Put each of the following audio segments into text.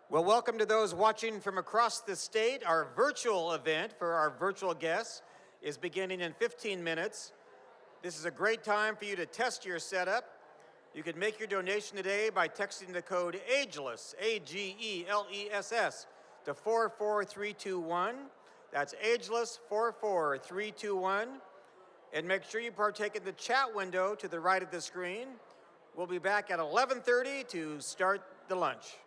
Well, welcome to those watching from across the state. Our virtual event for our virtual guests is beginning in 15 minutes. This is a great time for you to test your setup. You can make your donation today by texting the code AGELESS, A-G-E-L-E-S-S, to 44321. That's AGELESS 44321. And make sure you partake in the chat window to the right of the screen. We'll be back at 11:30 to start the lunch.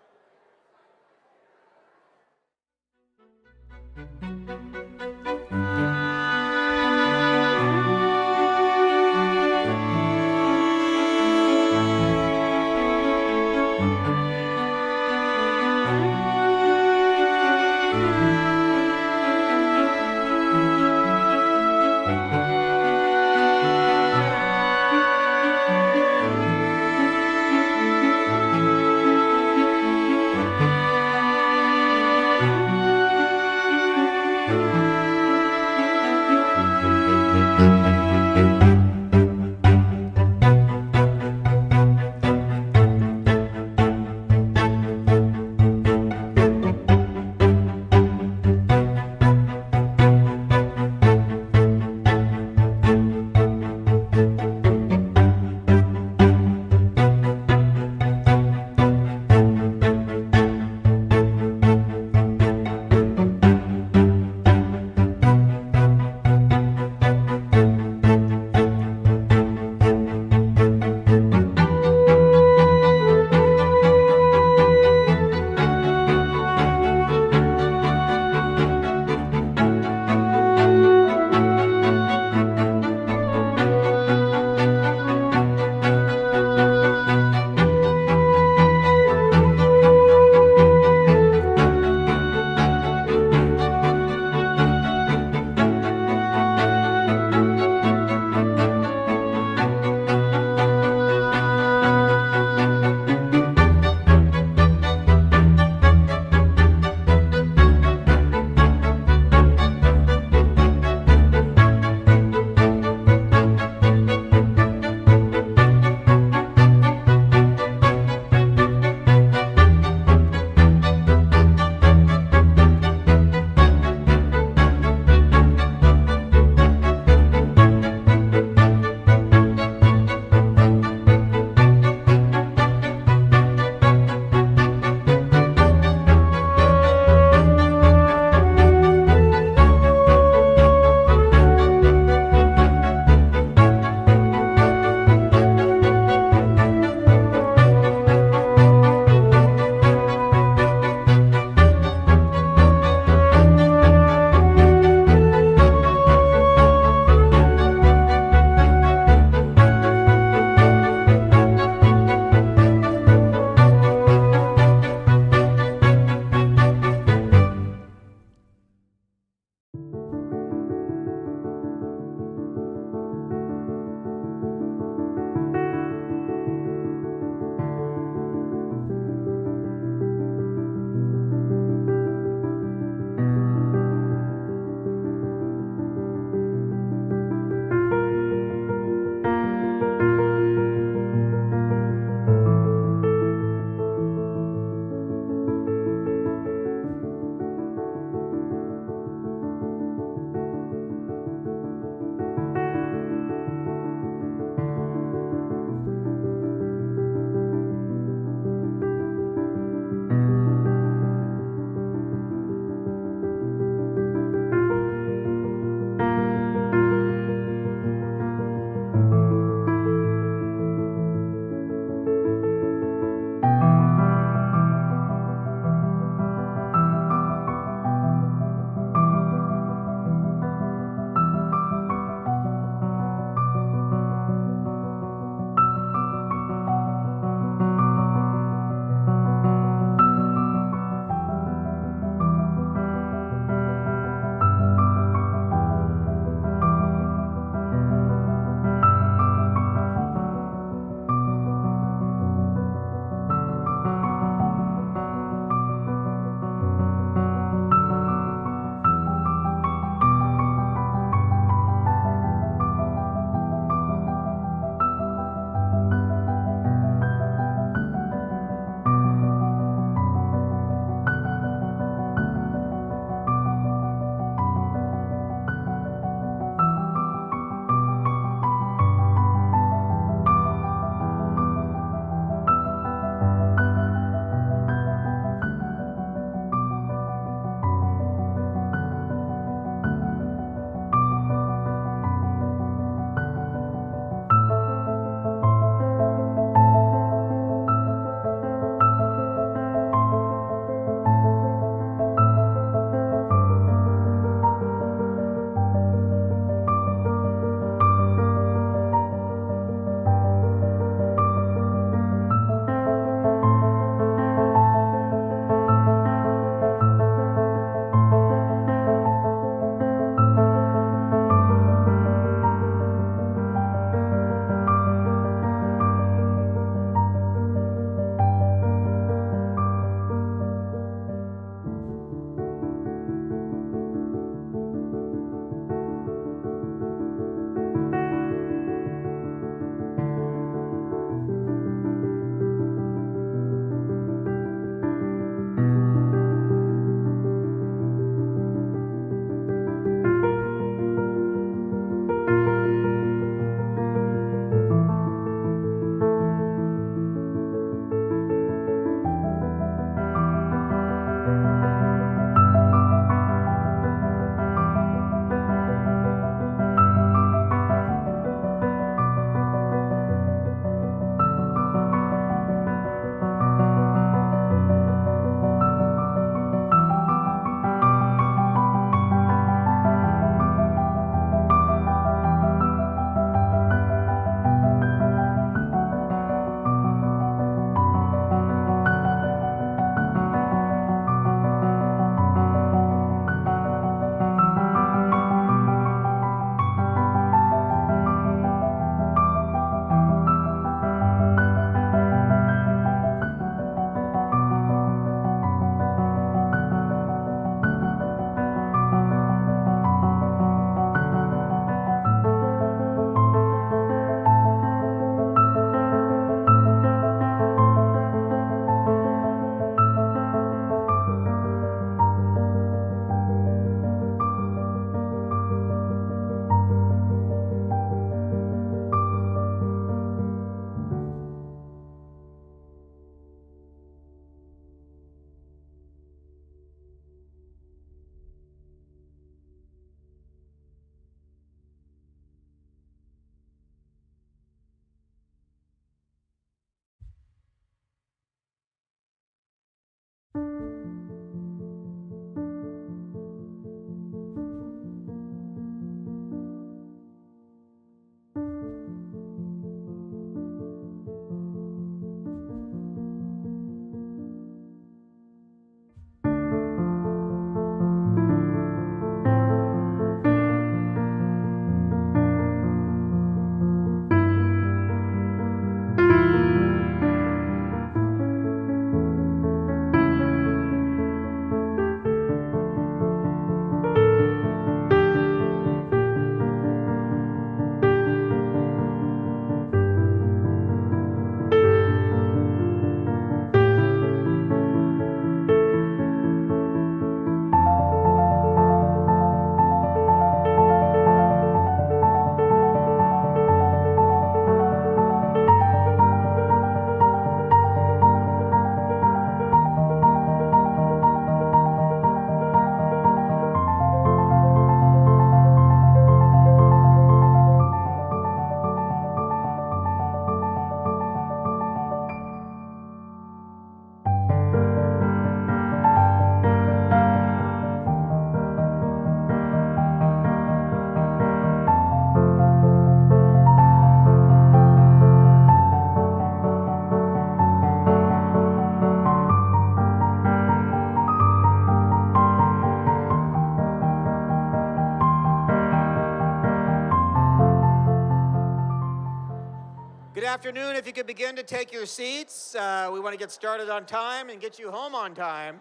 afternoon. If you could begin to take your seats. We want to get started on time and get you home on time.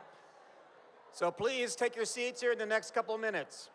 So please take your seats here in the next couple of minutes.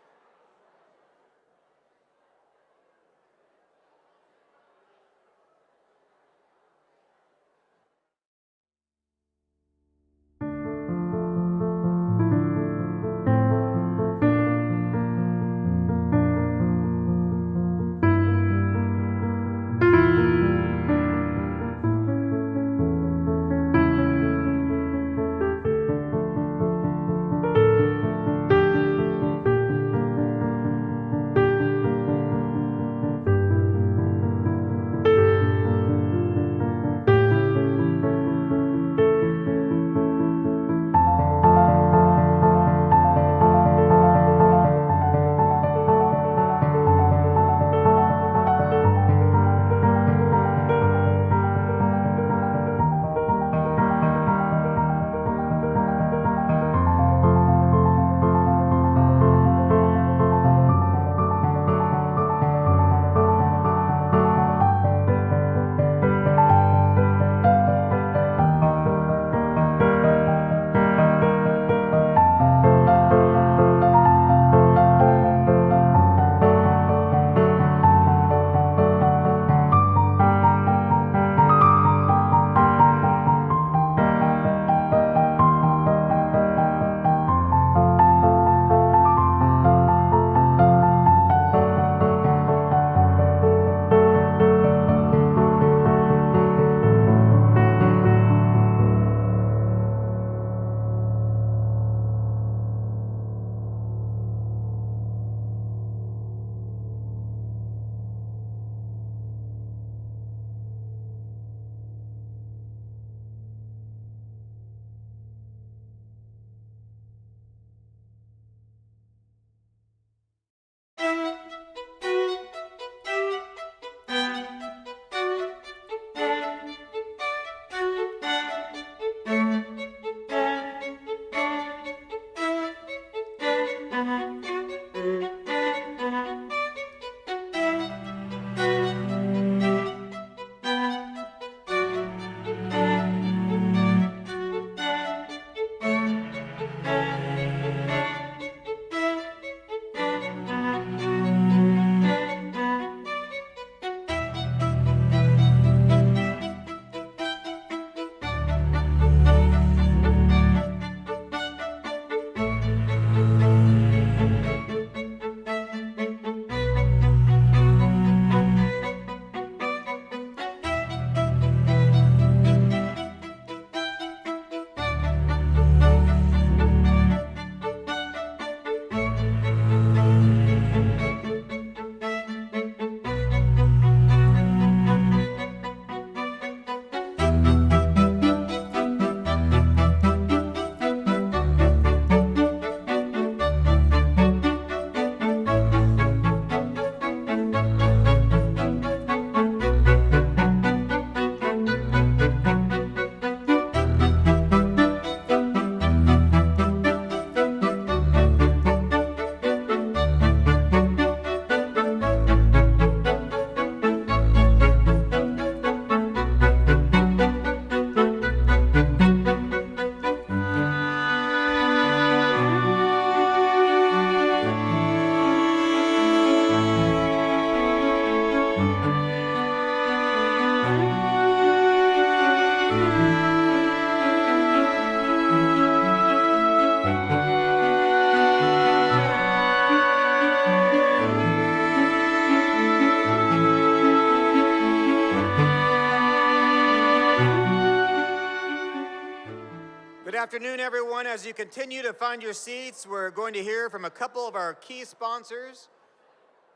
Good afternoon, everyone. As you continue to find your seats, we're going to hear from a couple of our key sponsors.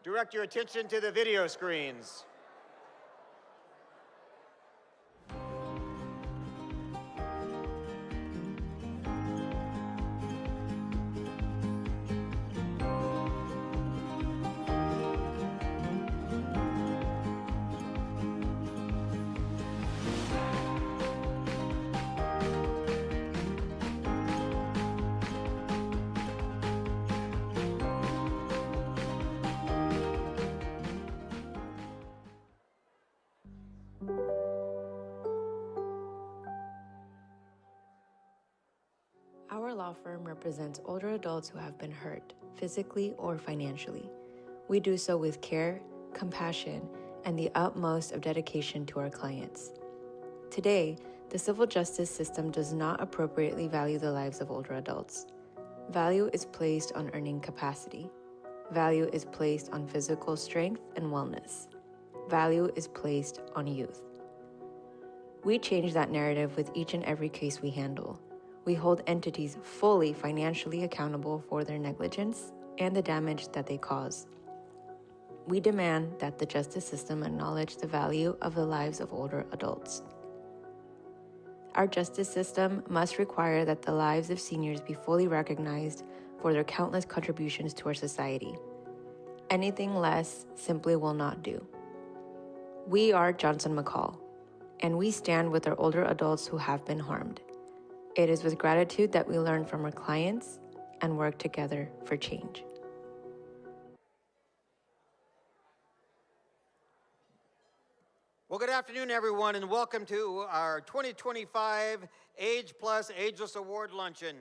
Direct your attention to the video screens. Our law firm represents older adults who have been hurt, physically or financially. We do so with care, compassion, and the utmost of dedication to our clients. Today, the civil justice system does not appropriately value the lives of older adults. Value is placed on earning capacity. Value is placed on physical strength and wellness. Value is placed on youth. We change that narrative with each and every case we handle. We hold entities fully financially accountable for their negligence and the damage that they cause. We demand that the justice system acknowledge the value of the lives of older adults. Our justice system must require that the lives of seniors be fully recognized for their countless contributions to our society. Anything less simply will not do. We are Johnson McCall, and we stand with our older adults who have been harmed. It is with gratitude that we learn from our clients and work together for change. Well, good afternoon, everyone, and welcome to our 2025 AGE Ageless Award Luncheon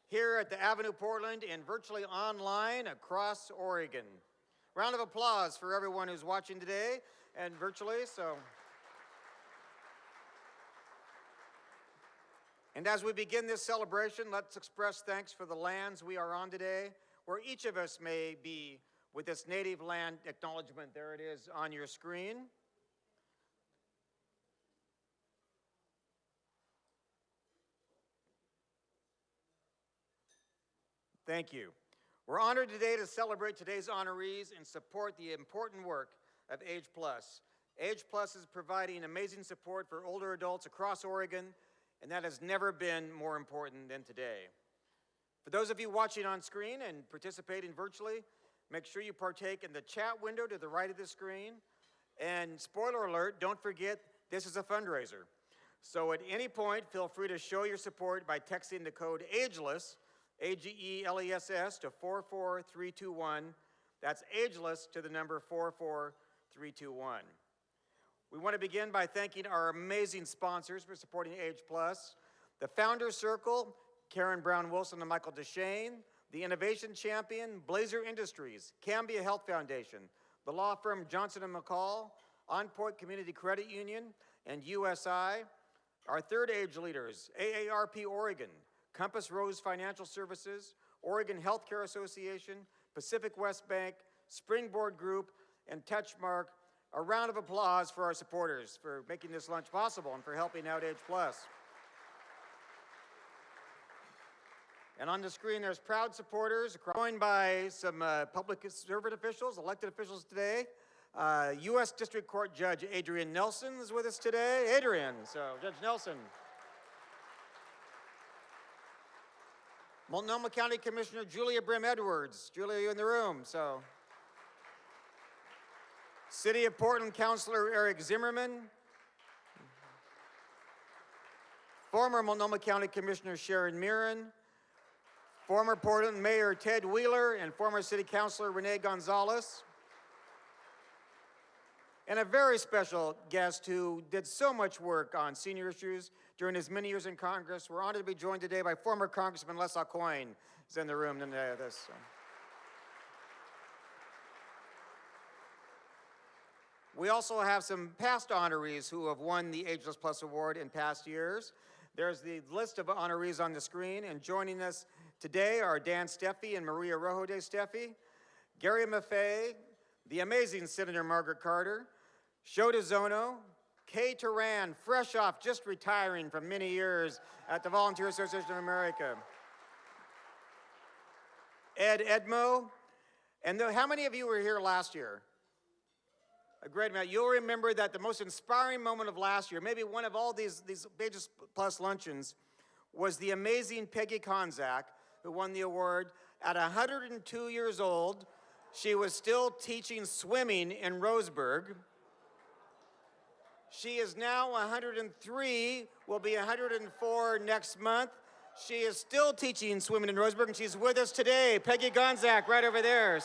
here at the Avenue Portland and virtually online across Oregon. Round of applause for everyone who's watching today and virtually. And as we begin this celebration, let's express thanks for the lands we are on today, where each of us may be with this native land acknowledgement. There it is on your screen. Thank you. We're honored today to celebrate today's honorees and support the important work of AGE Plus. AGE Plus is providing amazing support for older adults across Oregon, and that has never been more important than today. For those of you watching on screen and participating virtually, make sure you partake in the chat window to the right of the screen. And spoiler alert, don't forget, this is a fundraiser. So at any point, feel free to show your support by texting the code AGELESS, AGELESS, to 44321. That's AGELESS to the number 44321. We want to begin by thanking our amazing sponsors for supporting AGE Plus, the Founders Circle, Karen Brown Wilson and Michael DeShane, the Innovation Champion, Blazer Industries, Cambia Health Foundation, the law firm Johnson & McCall, On Point Community Credit Union, and USI, our third AGE leaders, AARP Oregon, Compass Rose Financial Services, Oregon Healthcare Association, Pacific West Bank, Springboard Group, and Touchmark. A round of applause for our supporters for making this lunch possible and for helping out AGE Plus. And on the screen, there's proud supporters, joined by some public servant officials, elected officials today. U.S. District Court Judge Adrian Nelson is with us today. Adrian, so Judge Nelson. Multnomah County Commissioner Julia Brim Edwards. Julia, you in the room, so. City of Portland Councilor Eric Zimmerman. Former Multnomah County Commissioner Sharon Mirren. Former Portland Mayor Ted Wheeler and former City Councilor Renee Gonzalez. And a very special guest who did so much work on senior issues during his many years in Congress. We're honored to be joined today by former Congressman Les Aucoin, who's in the room today. We also have some past honorees who have won the Ageless Plus Award in past years. There's the list of honorees on the screen, and joining us today are Dan Steffi and Maria Rojo de Steffi, Gary Maffei, the amazing Senator Margaret Carter, Shota Zono, Kay Turan, fresh off just retiring from many years at the Volunteer Association of America, Ed Edmo, and how many of you were here last year? A great amount. You'll remember that the most inspiring moment of last year, maybe one of all these Ageless Plus luncheons, was the amazing Peggy Konzak, who won the award. At 102 years old, she was still teaching swimming in Roseburg. She is now 103, will be 104 next month. She is still teaching swimming in Roseburg, and she's with us today. Peggy Gonzak, right over there.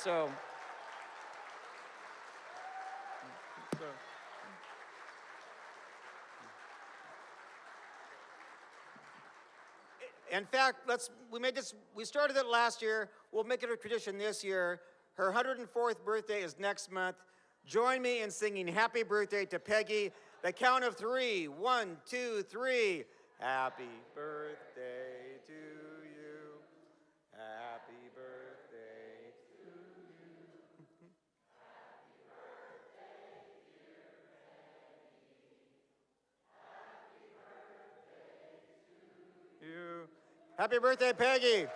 In fact, we started it last year. We'll make it a tradition this year. Her 104th birthday is next month. Join me in singing happy birthday to Peggy. The count of three. 1, 2, 3. Happy birthday to you. Happy birthday to you. Happy birthday, Peggy.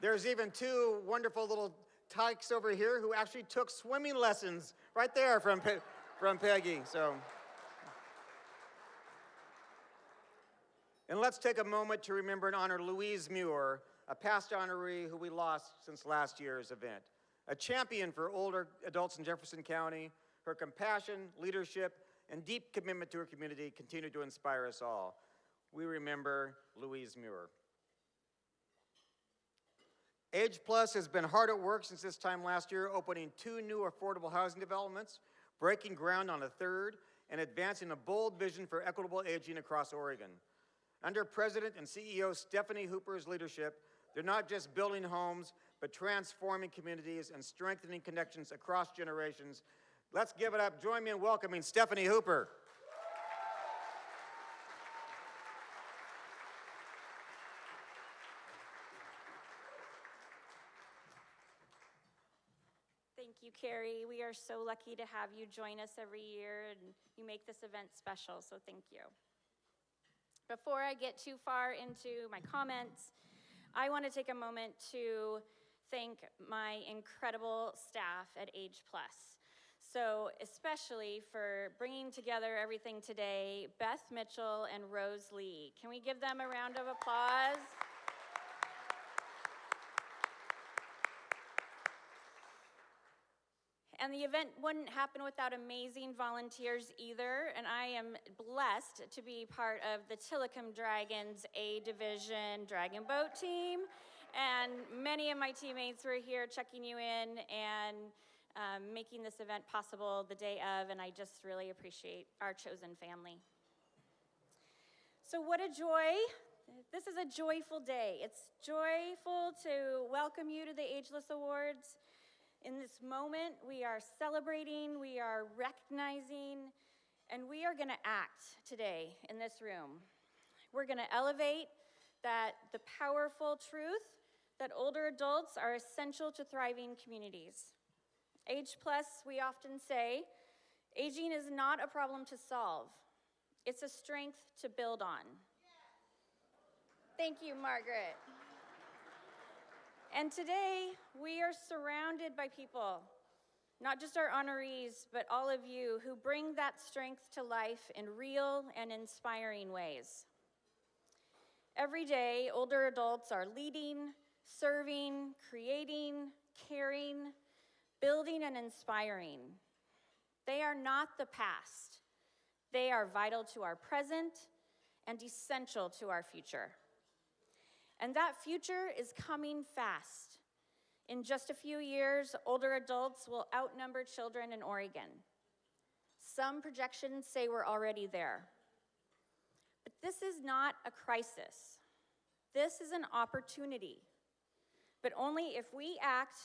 There's even two wonderful little tykes over here who actually took swimming lessons right there from Peggy. And let's take a moment to remember and honor Louise Muir, a past honoree who we lost since last year's event. A champion for older adults in Jefferson County, her compassion, leadership, and deep commitment to her community continue to inspire us all. We remember Louise Muir. AGE Plus has been hard at work since this time last year, opening 2 new affordable housing developments, breaking ground on a 3rd, and advancing a bold vision for equitable aging across Oregon. Under President and CEO Stephanie Hooper's leadership, they're not just building homes, but transforming communities and strengthening connections across generations. Let's give it up. Join me in welcoming Stephanie Hooper. Thank you, Carrie. We are so lucky to have you join us every year, and you make this event special, so thank you. Before I get too far into my comments, I want to take a moment to thank my incredible staff at AGE Plus. So especially for bringing together everything today, Beth Mitchell and Rose Lee. Can we give them a round of applause? And the event wouldn't happen without amazing volunteers either, and I am blessed to be part of the Tillicum Dragons A Division Dragon Boat team, and many of my teammates were here checking you in and making this event possible the day of, and I just really appreciate our chosen family. So what a joy. This is a joyful day. It's joyful to welcome you to the Ageless Awards. In this moment, we are celebrating, we are recognizing, and we are going to act today in this room. We're going to elevate the powerful truth that older adults are essential to thriving communities. AGE Plus, we often say, aging is not a problem to solve. It's a strength to build on. Thank you, Margaret. And today, we are surrounded by people, not just our honorees, but all of you who bring that strength to life in real and inspiring ways. Every day, older adults are leading, serving, creating, caring, building, and inspiring. They are not the past. They are vital to our present and essential to our future. And that future is coming fast. In just a few years, older adults will outnumber children in Oregon. Some projections say we're already there. But this is not a crisis. This is an opportunity, but only if we act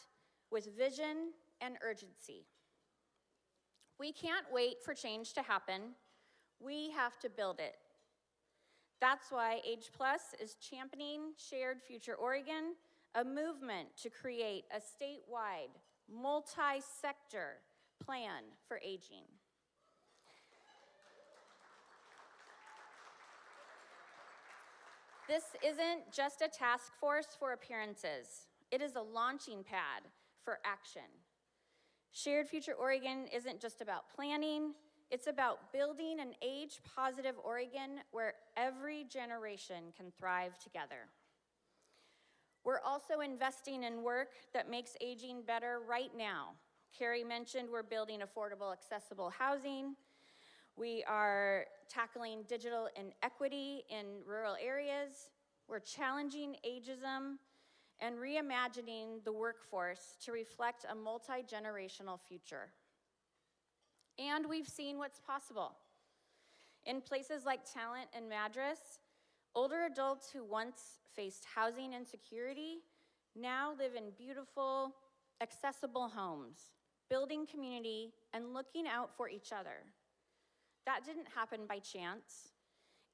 with vision and urgency. We can't wait for change to happen. We have to build it. That's why AGE Plus is championing Shared Future Oregon, a movement to create a statewide, multi-sector plan for aging. This isn't just a task force for appearances. It is a launching pad for action. Shared Future Oregon isn't just about planning. It's about building an age-positive Oregon where every generation can thrive together. We're also investing in work that makes aging better right now. Carrie mentioned we're building affordable, accessible housing. We are tackling digital inequity in rural areas. We're challenging ageism and reimagining the workforce to reflect a multi-generational future. And we've seen what's possible. In places like Talent and Madras, older adults who once faced housing insecurity now live in beautiful, accessible homes, building community and looking out for each other. That didn't happen by chance.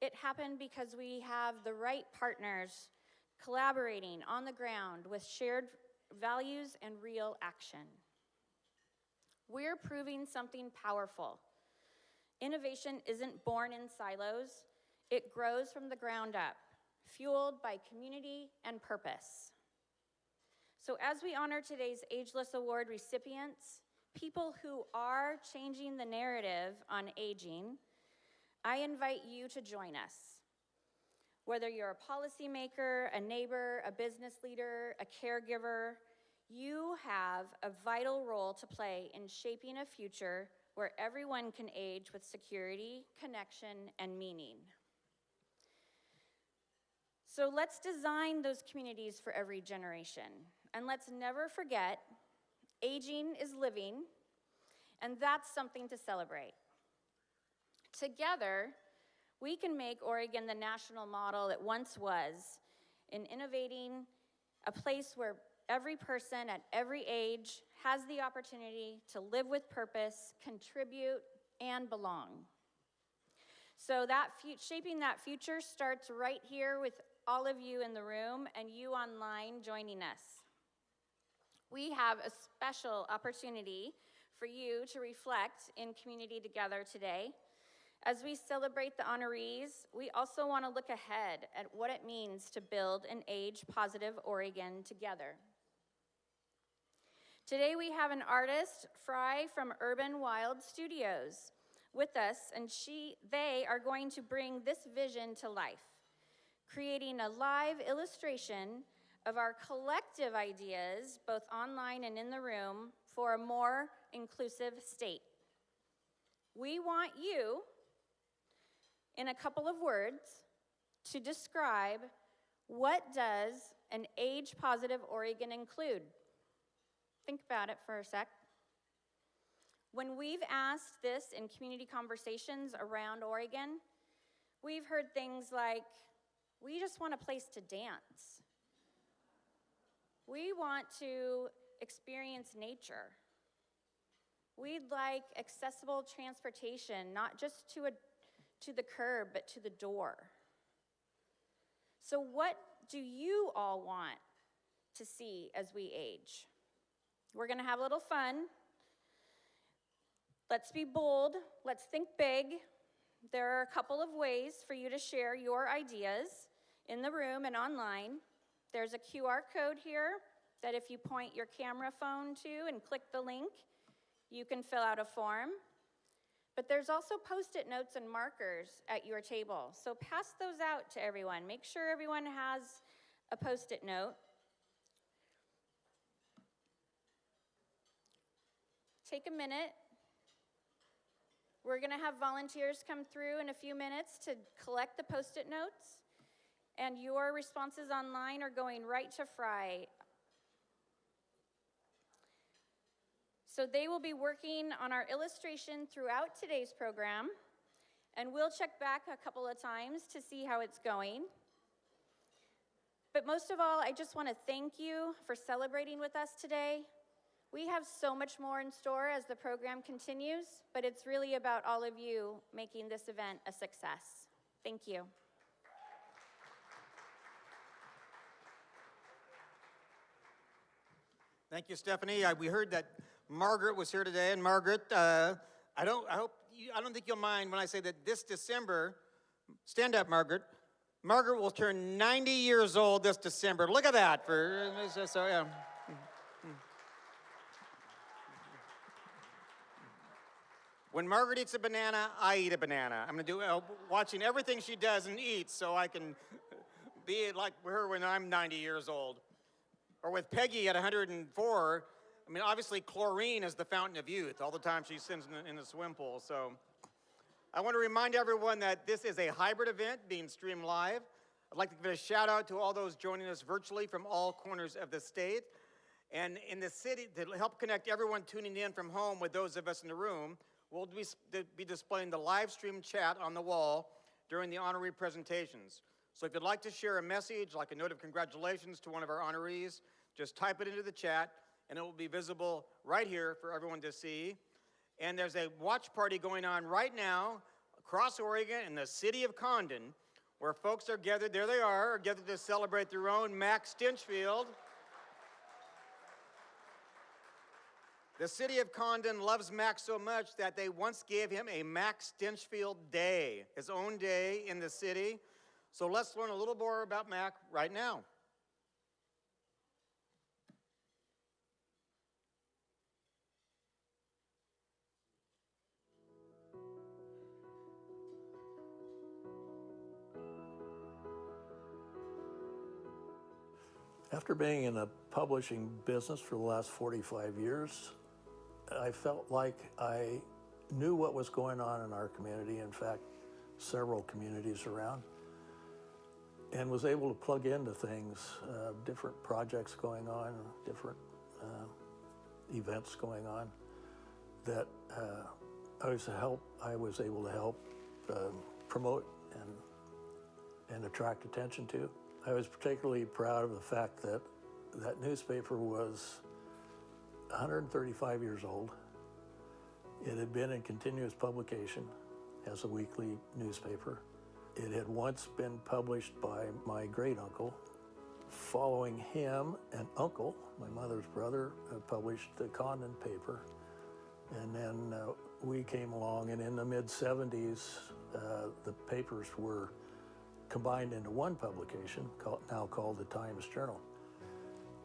It happened because we have the right partners collaborating on the ground with shared values and real action. We're proving something powerful. Innovation isn't born in silos. It grows from the ground up, fueled by community and purpose. So as we honor today's Ageless Award recipients, people who are changing the narrative on aging, I invite you to join us. Whether you're a policymaker, a neighbor, a business leader, a caregiver, you have a vital role to play in shaping a future where everyone can age with security, connection, and meaning. So let's design those communities for every generation. And let's never forget, aging is living, and that's something to celebrate. Together, we can make Oregon the national model it once was in innovating a place where every person at every age has the opportunity to live with purpose, contribute, and belong. So shaping that future starts right here with all of you in the room and you online joining us. We have a special opportunity for you to reflect in community together today. As we celebrate the honorees, we also want to look ahead at what it means to build an age-positive Oregon together. Today we have an artist, Fry from Urban Wild Studios, with us, and they are going to bring this vision to life, creating a live illustration of our collective ideas, both online and in the room, for a more inclusive state. We want you, in a couple of words, to describe what does an age-positive Oregon include. Think about it for a sec. When we've asked this in community conversations around Oregon, we've heard things like, we just want a place to dance. We want to experience nature. We'd like accessible transportation, not just to the curb, but to the door. So what do you all want to see as we age? We're gonna have a little fun. Let's be bold, let's think big. There are a couple of ways for you to share your ideas in the room and online. There's a QR code here that if you point your camera phone to and click the link, you can fill out a form. But there's also Post-it notes and markers at your table. So pass those out to everyone. Make sure everyone has a Post-it note. Take a minute. We're gonna have volunteers come through in a few minutes to collect the Post-it notes. And your responses online are going right to Fry. So they will be working on our illustration throughout today's program, and we'll check back a couple of times to see how it's going. But most of all, I just want to thank you for celebrating with us today. We have so much more in store as the program continues, but it's really about all of you making this event a success. Thank you. Thank you, Stephanie. We heard that Margaret was here today, and Margaret, I don't think you'll mind when I say that this December, stand up, Margaret. Margaret will turn 90 years old this December. Look at that. So yeah. When Margaret eats a banana, I eat a banana. I'm watching everything she does and eats so I can be like her when I'm 90 years old. Or with Peggy at 104, I mean, obviously chlorine is the fountain of youth all the time she swims in the swim pool. So I want to remind everyone that this is a hybrid event being streamed live. I'd like to give a shout out to all those joining us virtually from all corners of the state. And in the city, to help connect everyone tuning in from home with those of us in the room, We'll be displaying the live stream chat on the wall during the honoree presentations. So if you'd like to share a message, like a note of congratulations to one of our honorees, just type it into the chat, and it will be visible right here for everyone to see. And there's a watch party going on right now across Oregon in the city of Condon, where folks are gathered, there they are gathered to celebrate their own Max Stinchfield. The city of Condon loves Max so much that they once gave him a Max Stinchfield Day, his own day in the city. So let's learn a little more about Mac right now. After being in the publishing business for the last 45 years, I felt like I knew what was going on in our community, in fact, several communities around, and was able to plug into things, different projects going on, different events going on, that I was able to help promote and attract attention to. I was particularly proud of the fact that that newspaper was 135 years old. It had been in continuous publication as a weekly newspaper. It had once been published by my great uncle. Following him, an uncle, my mother's brother, published the Condon paper. And then we came along, and in the mid-70s, the papers were combined into one publication, now called the Times Journal.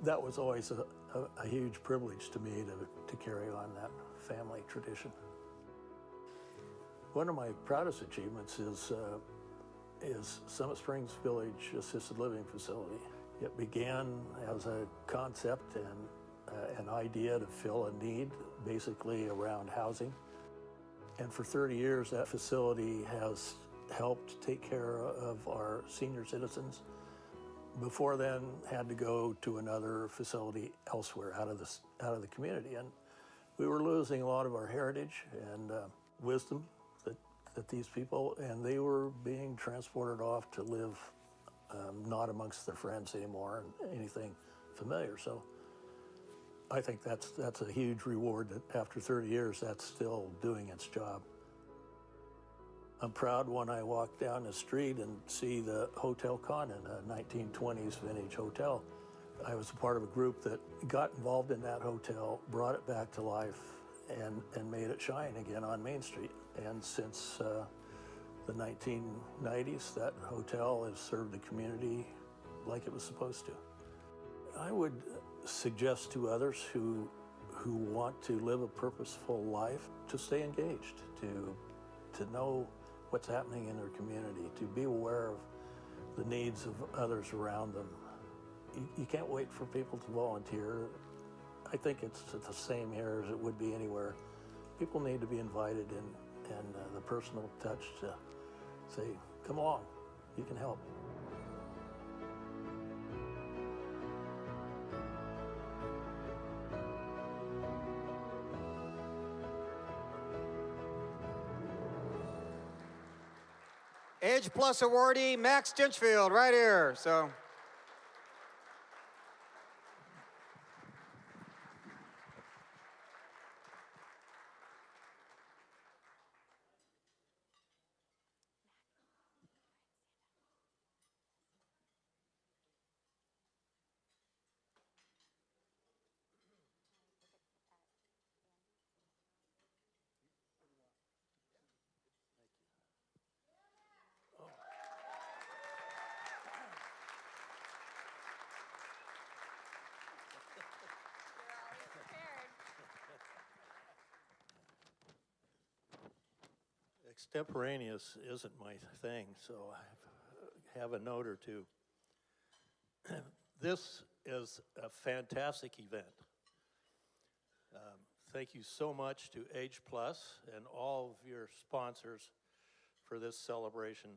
That was always a huge privilege to me to carry on that family tradition. One of my proudest achievements is Summit Springs Village Assisted Living Facility. It began as a concept and an idea to fill a need, basically around housing. And for 30 years, that facility has helped take care of our senior citizens. Before then, had to go to another facility elsewhere out of the community, and we were losing a lot of our heritage and wisdom that these people, and they were being transported off to live not amongst their friends anymore and anything familiar. So I think that's a huge reward that after 30 years, that's still doing its job. I'm proud when I walk down the street and see the Hotel Condon, a 1920s vintage hotel. I was a part of a group that got involved in that hotel, brought it back to life, and made it shine again on Main Street. And since the 1990s, that hotel has served the community like it was supposed to. I would suggest to others who want to live a purposeful life to stay engaged, to know what's happening in their community, to be aware of the needs of others around them. You can't wait for people to volunteer. I think it's the same here as it would be anywhere. People need to be invited and the personal touch to say, come along, you can help. AGE Plus awardee Max Stinchfield right here. So. Extemporaneous isn't my thing, so I have a note or two. This is a fantastic event. Thank you so much to AGE Plus and all of your sponsors for this celebration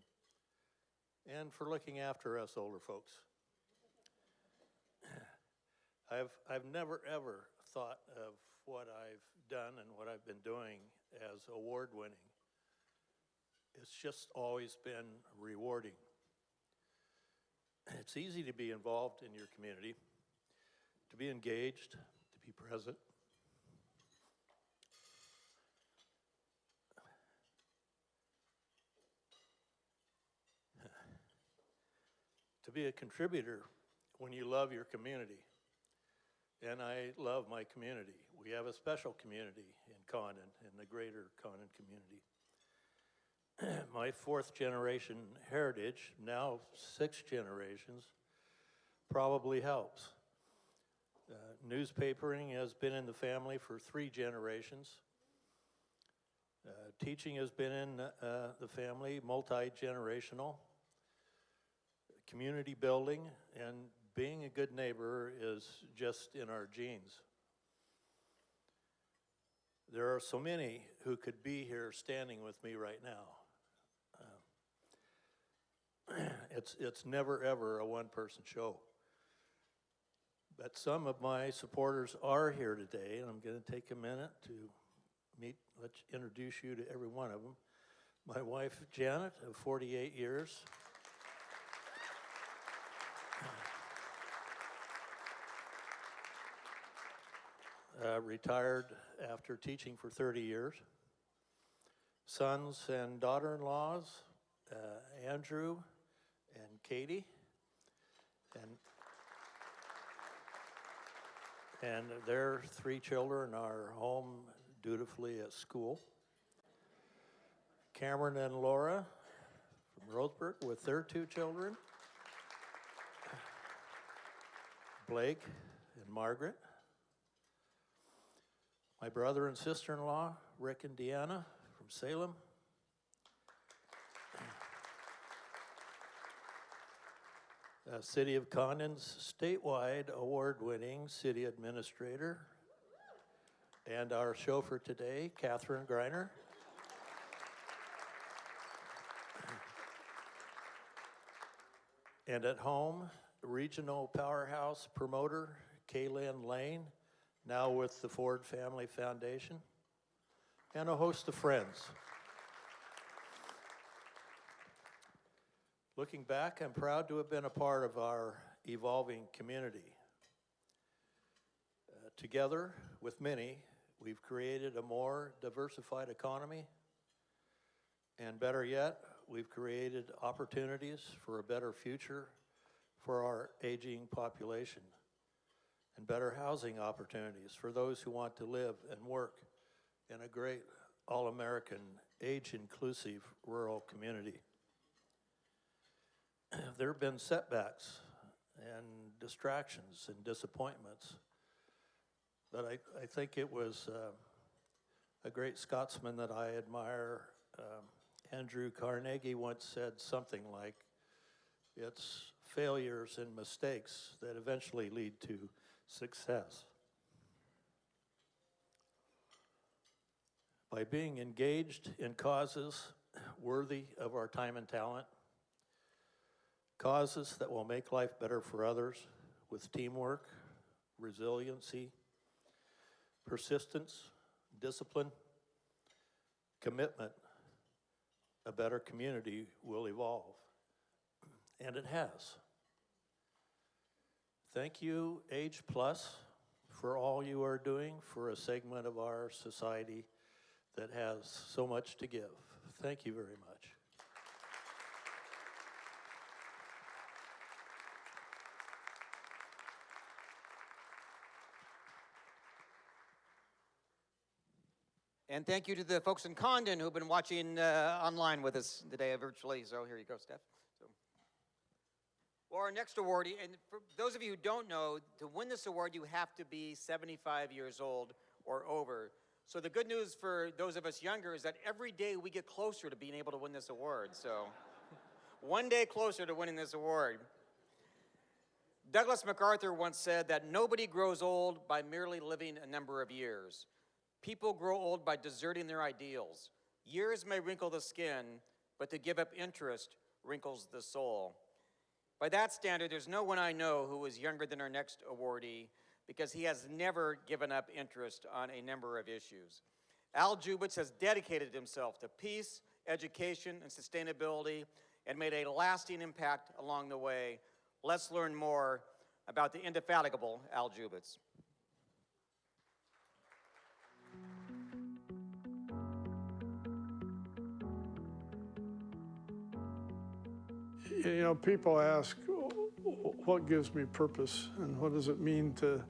and for looking after us older folks. I've never ever thought of what I've done and what I've been doing as award-winning. It's just always been rewarding. It's easy to be involved in your community, to be engaged, to be present. To be a contributor when you love your community. And I love my community. We have a special community in Condon, in the greater Condon community. My fourth generation heritage, now 6 generations, probably helps. Newspapering has been in the family for 3 generations. Teaching has been in the family, multi-generational. Community building and being a good neighbor is just in our genes. There are so many who could be here standing with me right now. It's never ever a one-person show. But some of my supporters are here today, and I'm going to take a minute to introduce you to every one of them. My wife, Janet, of 48 years. Retired after teaching for 30 years. Sons and daughter-in-laws, Andrew and Katie, and their 3 children are home dutifully at school. Cameron and Laura from Roseburg with their 2 children. Blake and Margaret. My brother and sister-in-law, Rick and Deanna from Salem. City of Condon's statewide award-winning city administrator, and our chauffeur today, Catherine Greiner. And at home, regional powerhouse promoter, Kaylin Lane, now with the Ford Family Foundation, and a host of friends. Looking back, I'm proud to have been a part of our evolving community. Together with many, we've created a more diversified economy, and better yet, we've created opportunities for a better future for our aging population, and better housing opportunities for those who want to live and work in a great all-American, age-inclusive rural community. There have been setbacks and distractions and disappointments, but I think it was a great Scotsman that I admire, Andrew Carnegie, once said something like, it's failures and mistakes that eventually lead to success. By being engaged in causes worthy of our time and talent, causes that will make life better for others with teamwork, resiliency, persistence, discipline, commitment, a better community will evolve. And it has. Thank you, Age Plus, for all you are doing for a segment of our society that has so much to give. Thank you very much. And thank you to the folks in Condon who've been watching online with us today virtually. So here you go, Steph. Well, our next awardee, and for those of you who don't know, to win this award, you have to be 75 years old or over. So the good news for those of us younger is that every day we get closer to being able to win this award. So one day closer to winning this award. Douglas MacArthur once said that nobody grows old by merely living a number of years. People grow old by deserting their ideals. Years may wrinkle the skin, but to give up interest wrinkles the soul. By that standard, there's no one I know who is younger than our next awardee because he has never given up interest on a number of issues. Al Jubitz has dedicated himself to peace, education, and sustainability and made a lasting impact along the way. Let's learn more about the indefatigable Al Jubitz. You know, people ask, what gives me purpose and what does it mean to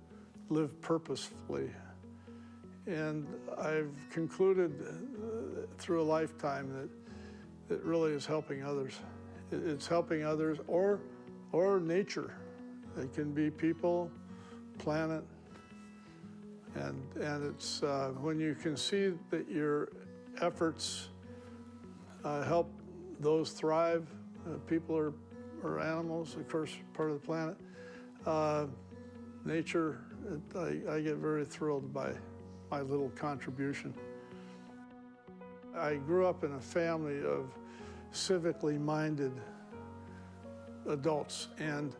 live purposefully? And I've concluded through a lifetime that it really is helping others. It's helping others or nature. It can be people, planet, and it's when you can see that your efforts help those thrive, people or animals, of course, part of the planet. Nature, I get very thrilled by my little contribution. I grew up in a family of civically minded adults, and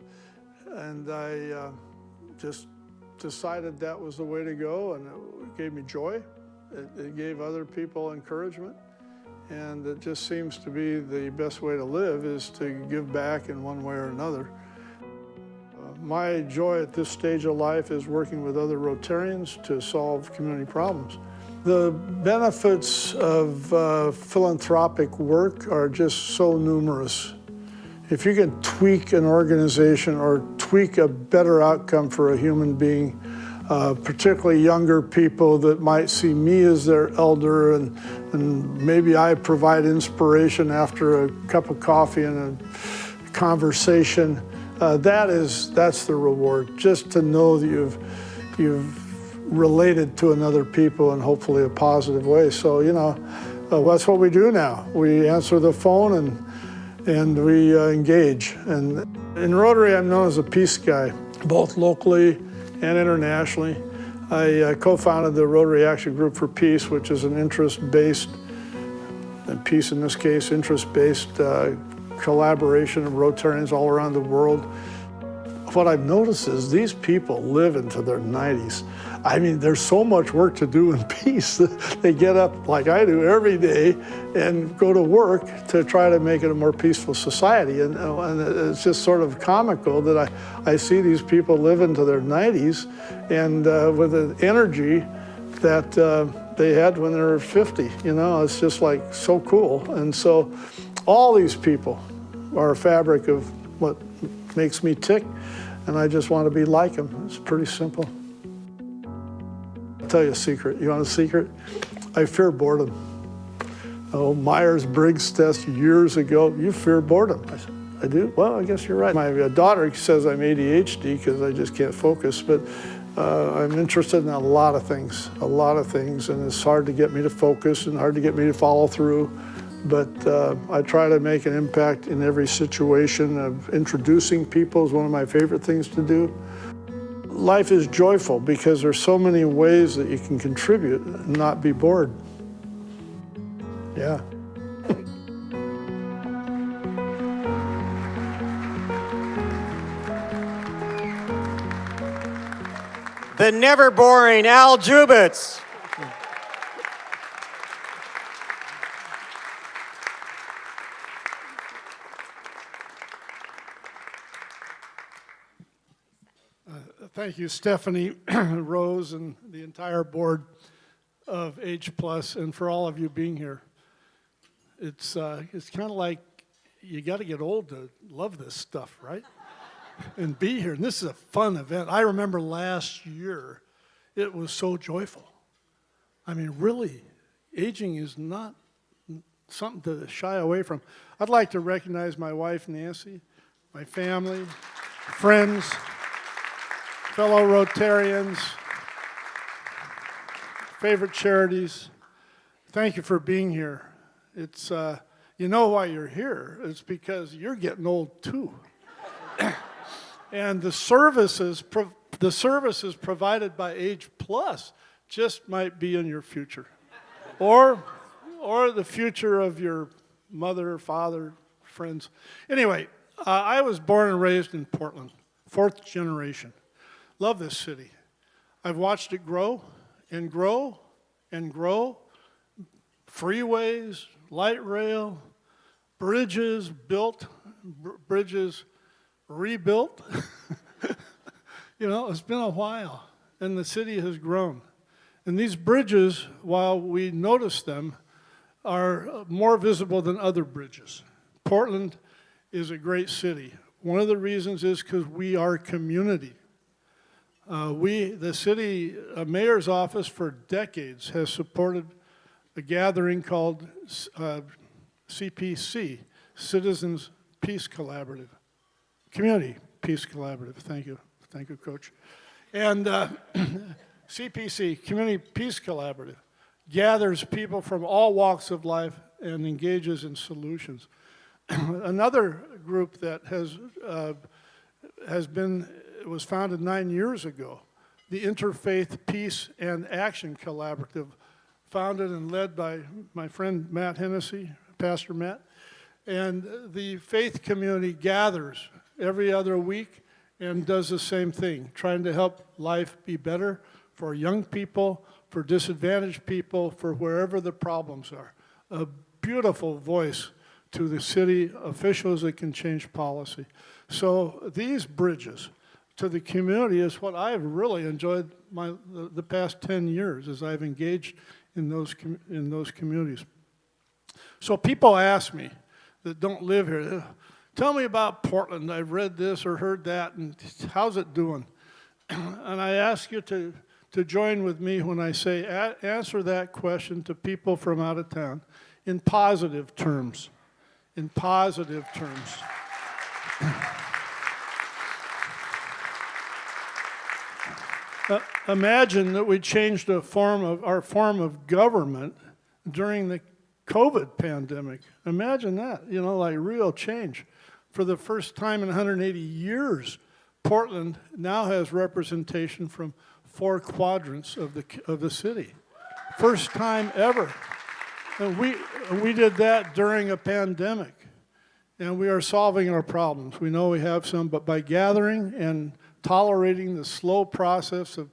I just decided that was the way to go, and it gave me joy. It gave other people encouragement. And it just seems to be the best way to live is to give back in one way or another. My joy at this stage of life is working with other Rotarians to solve community problems. The benefits of philanthropic work are just so numerous. If you can tweak an organization or tweak a better outcome for a human being, particularly younger people that might see me as their elder, and maybe I provide inspiration after a cup of coffee and a conversation. That's the reward, just to know that you've related to another people in hopefully a positive way. So, you know, that's what we do now. We answer the phone and we engage. And in Rotary, I'm known as a peace guy, both locally and internationally. I co-founded the Rotary Action Group for Peace, which is an interest-based, and peace in this case, interest-based collaboration of Rotarians all around the world. What I've noticed is these people live into their 90s. I mean, there's so much work to do in peace. They get up like I do every day and go to work to try to make it a more peaceful society. And it's just sort of comical that I see these people live into their 90s and with an energy that they had when they were 50. You know, it's just like so cool. And so all these people are a fabric of what makes me tick, and I just want to be like them. It's pretty simple. I'll tell you a secret. You want a secret? I fear boredom. Oh, Myers-Briggs test years ago, you fear boredom. I said, I do? Well, I guess you're right. My daughter says I'm ADHD because I just can't focus, but I'm interested in a lot of things, and it's hard to get me to focus and hard to get me to follow through. But I try to make an impact in every situation. Of introducing people is one of my favorite things to do. Life is joyful because there's so many ways that you can contribute and not be bored. Yeah. The never boring Al Jubitz. Thank you, Stephanie, Rose, and the entire board of AGE Plus, and for all of you being here. It's kind of like you got to get old to love this stuff, right? And be here. And this is a fun event. I remember last year, it was so joyful. I mean, really, aging is not something to shy away from. I'd like to recognize my wife, Nancy, my family, friends, fellow Rotarians, favorite charities. Thank you for being here. It's, you know why you're here. It's because you're getting old too. And the services provided by AGE Plus just might be in your future. Or the future of your mother, father, friends. Anyway, I was born and raised in Portland, 4th generation. Love this city. I've watched it grow and grow and grow freeways, light rail, bridges built, bridges rebuilt. You know, it's been a while, and the city has grown. And these bridges, while we notice them, are more visible than other bridges. Portland is a great city. One of the reasons is because we are community. The city mayor's office for decades has supported a gathering called CPC, Citizens Peace Collaborative. Community Peace Collaborative, thank you, Coach. And CPC, Community Peace Collaborative, gathers people from all walks of life and engages in solutions. Another group that was founded 9 years ago, the Interfaith Peace and Action Collaborative, founded and led by my friend Matt Hennessy, Pastor Matt. And the faith community gathers every other week and does the same thing, trying to help life be better for young people, for disadvantaged people, for wherever the problems are. A beautiful voice to the city officials that can change policy. So these bridges to the community is what I've really enjoyed the past 10 years as I've engaged in those communities. So people ask me that don't live here, tell me about Portland. I've read this or heard that, and how's it doing? And I ask you to join with me when I say answer that question to people from out of town in positive terms. In positive terms. Imagine that we changed our form of government during the COVID pandemic. Imagine that, you know, like real change. For the first time in 180 years, Portland now has representation from 4 quadrants of the city. First time ever. And we did that during a pandemic. And we are solving our problems. We know we have some, but by gathering and tolerating the slow process of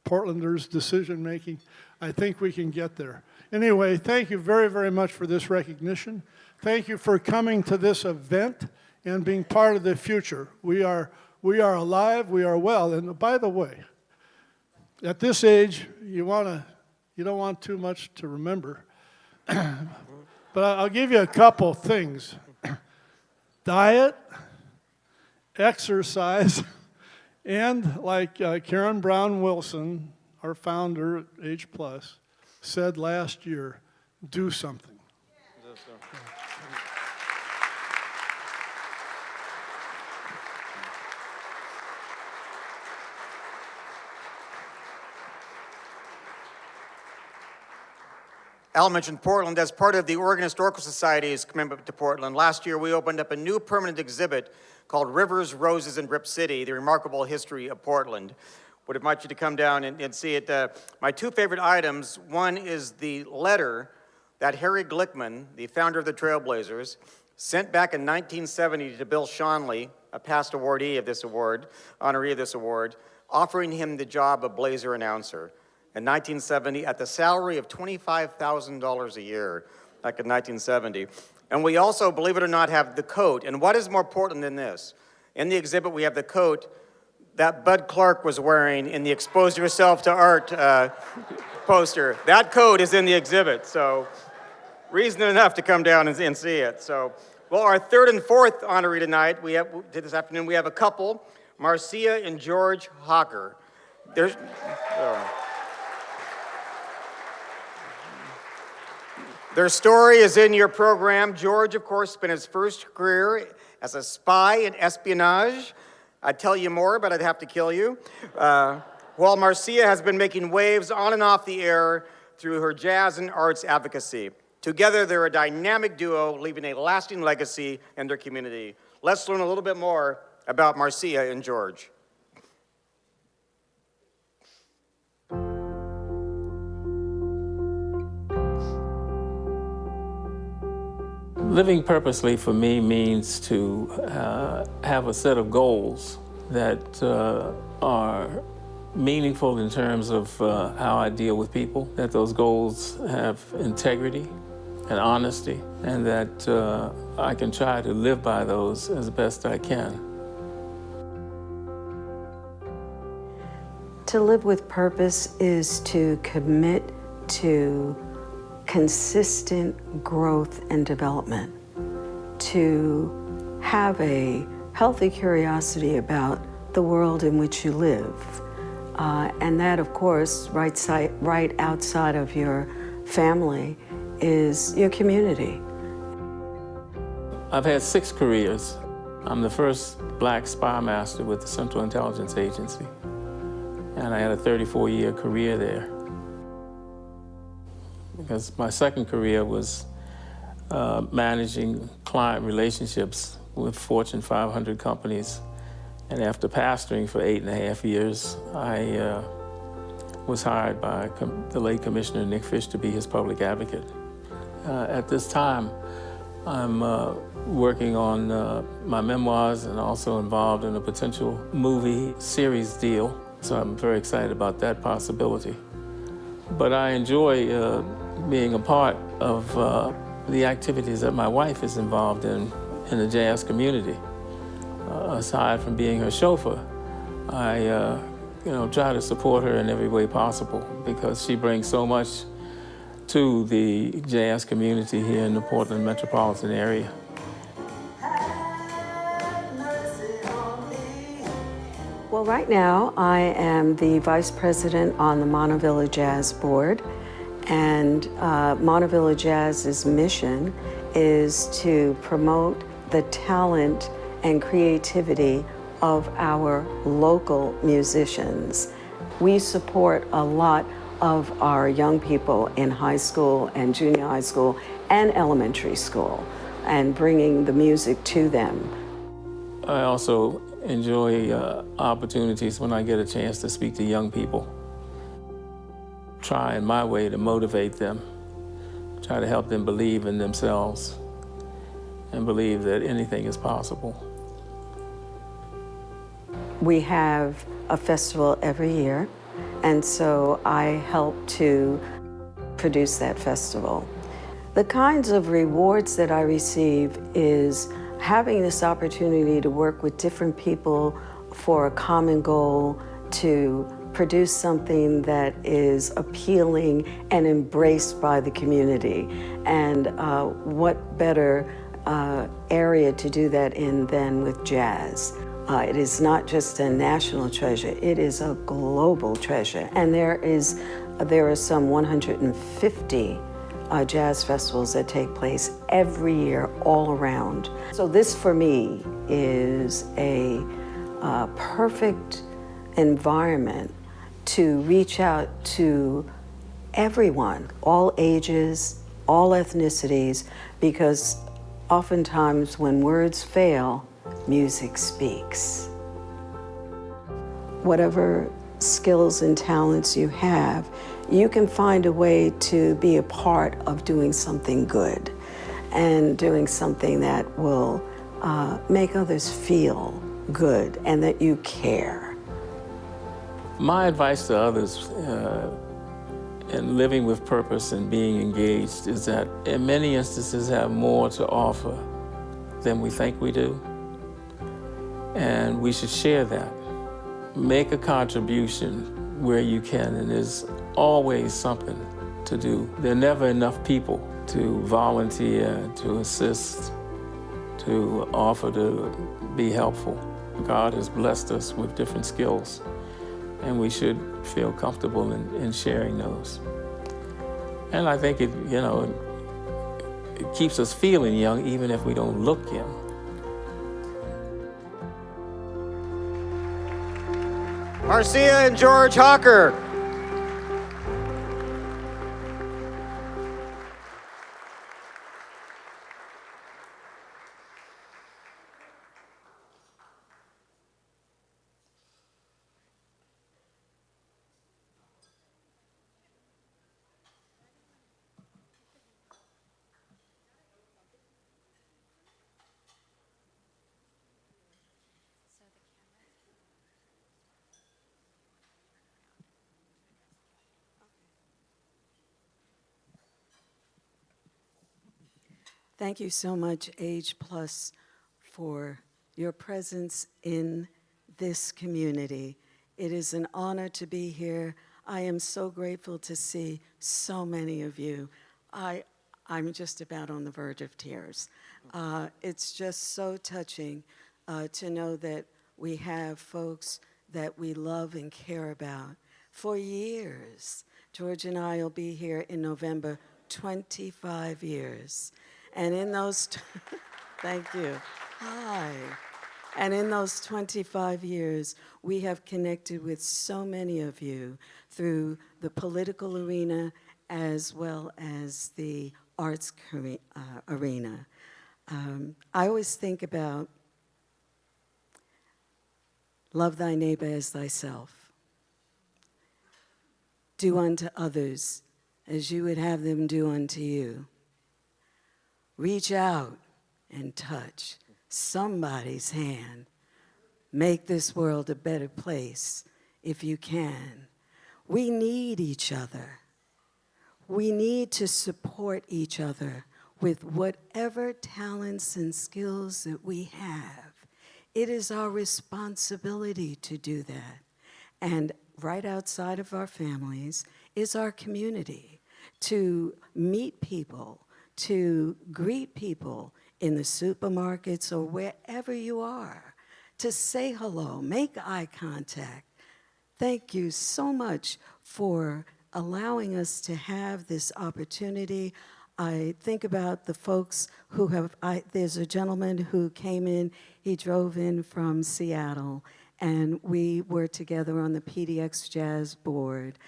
Portlanders' decision-making, I think we can get there. Anyway, thank you very, very much for this recognition. Thank you for coming to this event and being part of the future. We are alive, we are well. And by the way, at this age, you don't want too much to remember. But I'll give you a couple things. Diet, exercise, and like Karen Brown Wilson, our founder at AGE Plus, said last year, do something. Al mentioned Portland as part of the Oregon Historical Society's commitment to Portland. Last year, we opened up a new permanent exhibit called Rivers, Roses, and Rip City, the remarkable history of Portland. Would invite you to come down and see it. My 2 favorite items, one is the letter that Harry Glickman, the founder of the Trailblazers, sent back in 1970 to Bill Schonley, a past awardee of this award, honoree of this award, offering him the job of Blazer announcer. In 1970, at the salary of $25,000 a year, back in 1970. And we also, believe it or not, have the coat. And what is more important than this? In the exhibit, we have the coat that Bud Clark was wearing in the Expose Yourself to Art poster. That coat is in the exhibit, so reason enough to come down and see it. So, well, our 3rd and 4th honoree tonight, this afternoon, we have a couple, Marcia and George Hawker. Their story is in your program. George, of course, spent his first career as a spy in espionage. I'd tell you more, but I'd have to kill you. While Marcia has been making waves on and off the air through her jazz and arts advocacy. Together, they're a dynamic duo, leaving a lasting legacy in their community. Let's learn a little bit more about Marcia and George. Living purposely for me means to have a set of goals that are meaningful in terms of how I deal with people, that those goals have integrity, and honesty, and that I can try to live by those as best I can. To live with purpose is to commit to consistent growth and development, to have a healthy curiosity about the world in which you live. And that, of course, right outside of your family is your community. I've had 6 careers. I'm the first black spy master with the Central Intelligence Agency, and I had a 34-year career there. Because my second career was managing client relationships with Fortune 500 companies. And after pastoring for 8.5 years, I was hired by the late Commissioner Nick Fish to be his public advocate. At this time, I'm working on my memoirs and also involved in a potential movie series deal. So I'm very excited about that possibility. But I enjoy being a part of the activities that my wife is involved in the jazz community. Aside from being her chauffeur, I try to support her in every way possible because she brings so much to the jazz community here in the Portland metropolitan area. Well, right now I am the Vice President on the Montevilla Jazz Board, and Montevilla Jazz's mission is to promote the talent and creativity of our local musicians. We support a lot of our young people in high school and junior high school and elementary school, and bringing the music to them. I also enjoy opportunities when I get a chance to speak to young people. Try in my way to motivate them, try to help them believe in themselves and believe that anything is possible. We have a festival every year, and so I help to produce that festival. The kinds of rewards that I receive is having this opportunity to work with different people for a common goal to produce something that is appealing and embraced by the community. And what better area to do that in than with jazz? It is not just a national treasure, it is a global treasure. And there are some 150 jazz festivals that take place every year all around. So this for me is a perfect environment to reach out to everyone, all ages, all ethnicities, because oftentimes when words fail, music speaks. Whatever skills and talents you have, you can find a way to be a part of doing something good and doing something that will make others feel good and that you care. My advice to others in living with purpose and being engaged is that in many instances have more to offer than we think we do. And we should share that. Make a contribution where you can, and there's always something to do. There are never enough people to volunteer, to assist, to offer to be helpful. God has blessed us with different skills, and we should feel comfortable in sharing those. And I think it keeps us feeling young even if we don't look young. Marcia and George Hawker. Thank you so much, Age Plus, for your presence in this community. It is an honor to be here. I am so grateful to see so many of you. I'm just about on the verge of tears. It's just so touching to know that we have folks that we love and care about for years. George and I will be here in November, 25 years. And in those, thank you. Hi. And in those 25 years, we have connected with so many of you through the political arena as well as the arts arena. I always think about love thy neighbor as thyself. Do unto others as you would have them do unto you. Reach out and touch somebody's hand. Make this world a better place if you can. We need each other. We need to support each other with whatever talents and skills that we have. It is our responsibility to do that. And right outside of our families is our community, to meet people, to greet people in the supermarkets or wherever you are, to say hello, make eye contact. Thank you so much for allowing us to have this opportunity. I think about the folks who have, there's a gentleman who came in, he drove in from Seattle, and we were together on the PDX Jazz Board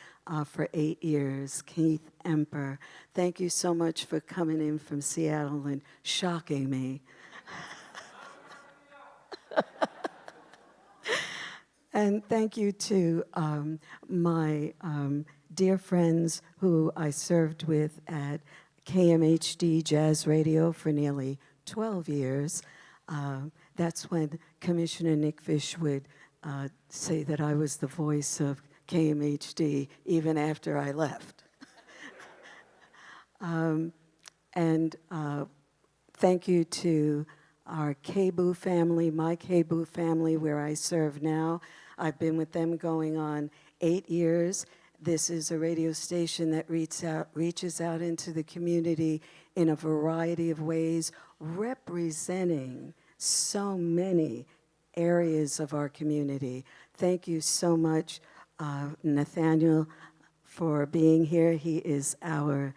for 8 years. Keith Emper, thank you so much for coming in from Seattle and shocking me. And thank you to my dear friends who I served with at KMHD Jazz Radio for nearly 12 years. That's when Commissioner Nick Fish would say that I was the voice of KMHD even after I left. And thank you to our KBOO family, my KBOO family, where I serve now. I've been with them going on 8 years. This is a radio station that reaches out into the community in a variety of ways, representing so many areas of our community. Thank you so much, Nathaniel, for being here. He is our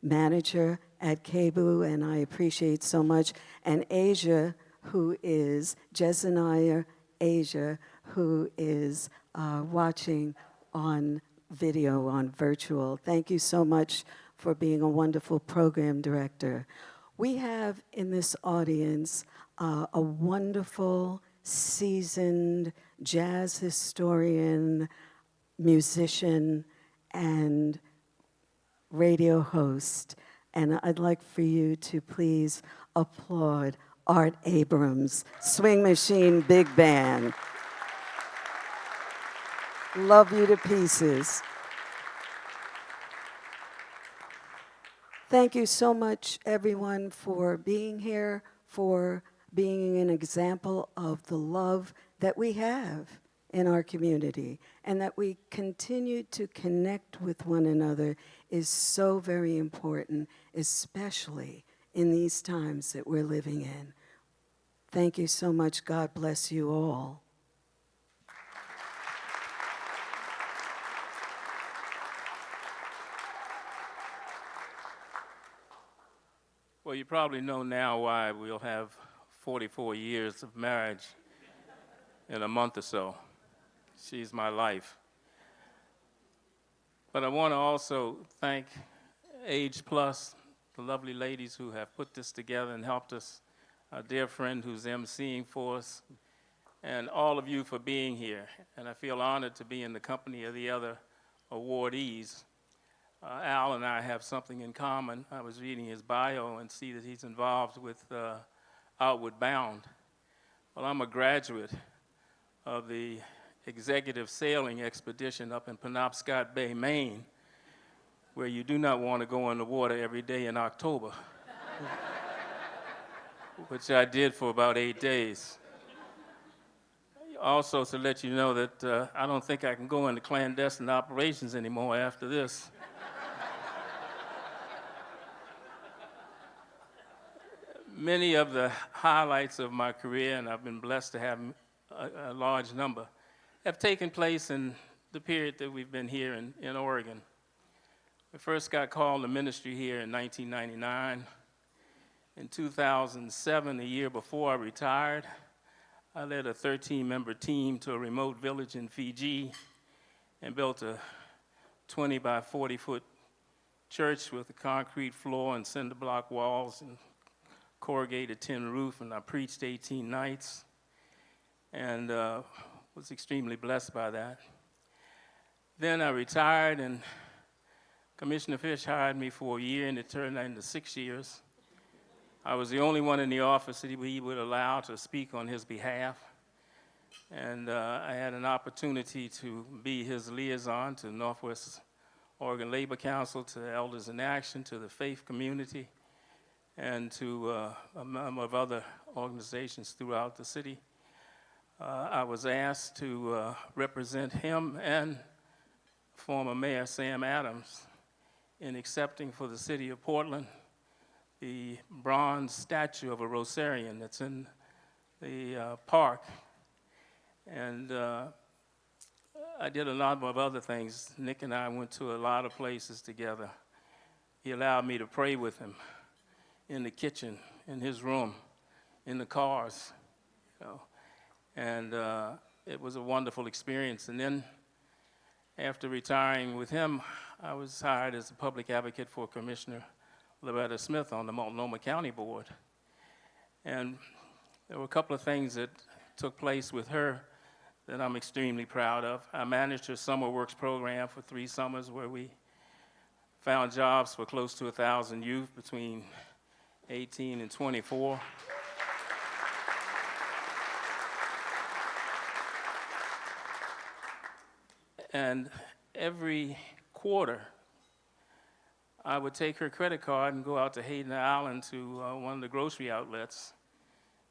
manager at KBOO, and I appreciate so much. And Asia, who is Jezaniah Asia, who is watching on video, on virtual. Thank you so much for being a wonderful program director. We have in this audience a wonderful, seasoned jazz historian, musician, and radio host. And I'd like for you to please applaud Art Abrams, Swing Machine Big Band. Love you to pieces. Thank you so much, everyone, for being here, for being an example of the love that we have in our community, and that we continue to connect with one another is so very important, especially in these times that we're living in. Thank you so much. God bless you all. Well, you probably know now why we'll have 44 years of marriage in a month or so. She's my life. But I want to also thank Age Plus, the lovely ladies who have put this together and helped us, our dear friend who's emceeing for us, and all of you for being here. And I feel honored to be in the company of the other awardees. Al and I have something in common. I was reading his bio and see that he's involved with Outward Bound. Well, I'm a graduate of the executive sailing expedition up in Penobscot Bay, Maine, where you do not want to go on the water every day in October. which I did for about 8 days. Also, to let you know that I don't think I can go into clandestine operations anymore after this. Many of the highlights of my career, and I've been blessed to have a large number, have taken place in the period that we've been here in Oregon. I first got called to ministry here in 1999. In 2007, the year before I retired, I led a 13-member team to a remote village in Fiji and built a 20 by 40-foot church with a concrete floor and cinder block walls and corrugated tin roof, and I preached 18 nights and was extremely blessed by that. Then I retired, and Commissioner Fish hired me for a year, and it turned into 6 years. I was the only one in the office that he would allow to speak on his behalf, and I had an opportunity to be his liaison to Northwest Oregon Labor Council, to Elders in Action, to the faith community, and to a number of other organizations throughout the city. I was asked to represent him and former Mayor Sam Adams in accepting for the city of Portland the bronze statue of a Rosarian that's in the park. And I did a lot of other things. Nick and I went to a lot of places together. He allowed me to pray with him in the kitchen, in his room, in the cars, you know. And it was a wonderful experience. And then after retiring with him, I was hired as a public advocate for Commissioner Loretta Smith on the Multnomah County Board. And there were a couple of things that took place with her that I'm extremely proud of. I managed her summer works program for 3 summers, where we found jobs for close to 1,000 youth between 18 and 24. And every quarter, I would take her credit card and go out to Hayden Island to one of the grocery outlets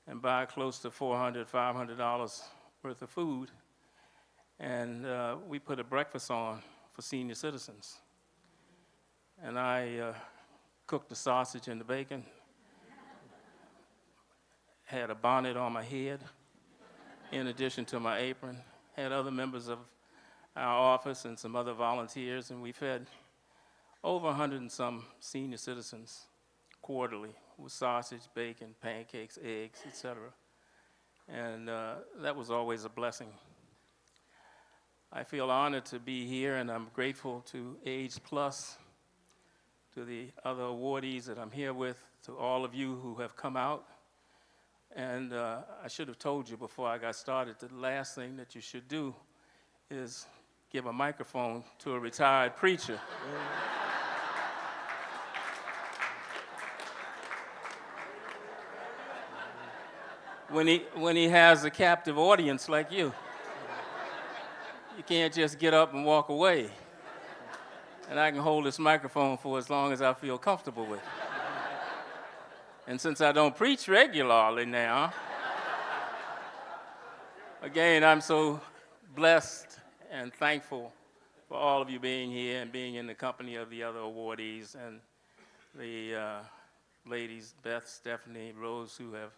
and buy close to $400, $500 worth of food. And we put a breakfast on for senior citizens. And I cooked the sausage and the bacon, had a bonnet on my head in addition to my apron, had other members of our office and some other volunteers, and we fed over 100 and some senior citizens quarterly with sausage, bacon, pancakes, eggs, etc. And that was always a blessing. I feel honored to be here, and I'm grateful to AGE Plus, to the other awardees that I'm here with, to all of you who have come out. And I should have told you before I got started that the last thing that you should do is give a microphone to a retired preacher. When he has a captive audience like you. You can't just get up and walk away. And I can hold this microphone for as long as I feel comfortable with. And since I don't preach regularly now, again, I'm so blessed and thankful for all of you being here and being in the company of the other awardees and the ladies, Beth, Stephanie, Rose, who have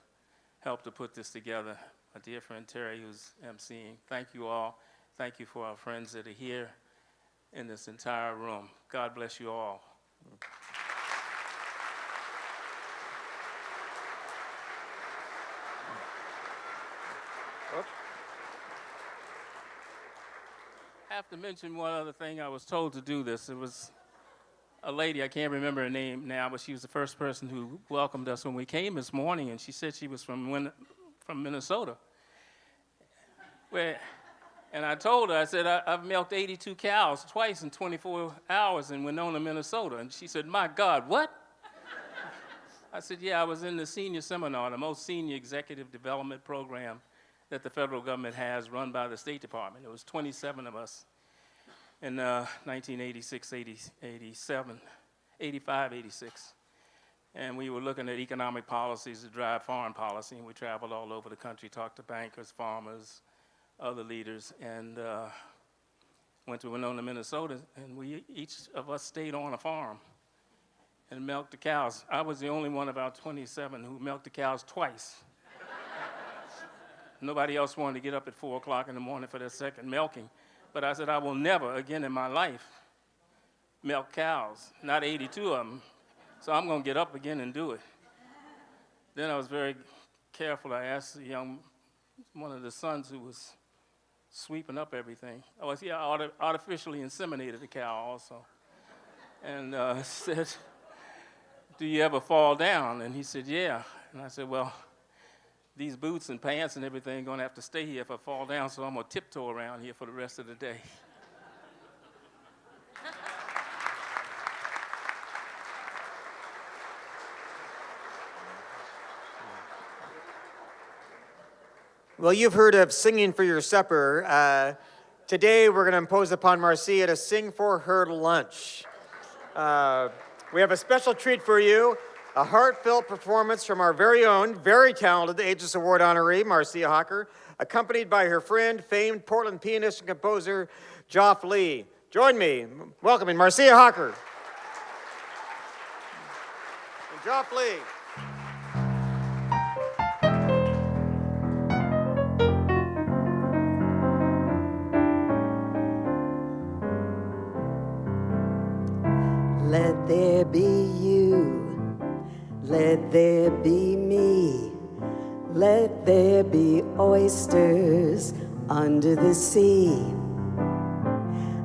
helped to put this together. My dear friend Terry, who's emceeing. Thank you all. Thank you for our friends that are here in this entire room. God bless you all. I have to mention one other thing. I was told to do this. It was a lady, I can't remember her name now, but she was the first person who welcomed us when we came this morning, and she said she was from Minnesota. And I told her, I said, I've milked 82 cows twice in 24 hours in Winona, Minnesota. And she said, my God, what? I said, yeah, I was in the senior seminar, the most senior executive development program that the federal government has, run by the State Department. There was 27 of us in 1986, 87, 85, 86. and we were looking at economic policies to drive foreign policy, and we traveled all over the country, talked to bankers, farmers, other leaders, and went to Winona, Minnesota, and each of us stayed on a farm and milked the cows. I was the only one of our 27 who milked the cows twice. Nobody else wanted to get up at 4 o'clock in the morning for their second milking. But I said, I will never again in my life milk cows, not 82 of them. So I'm going to get up again and do it. Then I was very careful. I asked one of the sons who was sweeping up everything. Oh, yeah, I artificially inseminated the cow also. And said, do you ever fall down? And he said, yeah. And I said, well, these boots and pants and everything are going to have to stay here if I fall down, so I'm going to tiptoe around here for the rest of the day. Well, you've heard of singing for your supper. Today, we're going to impose upon Marcia to sing for her lunch. We have a special treat for you, a heartfelt performance from our very own, very talented Ageless Award honoree, Marcia Hawker, accompanied by her friend, famed Portland pianist and composer, Joff Lee. Join me in welcoming Marcia Hawker. And Joff Lee. Let there be you, let there be me, let there be oysters under the sea.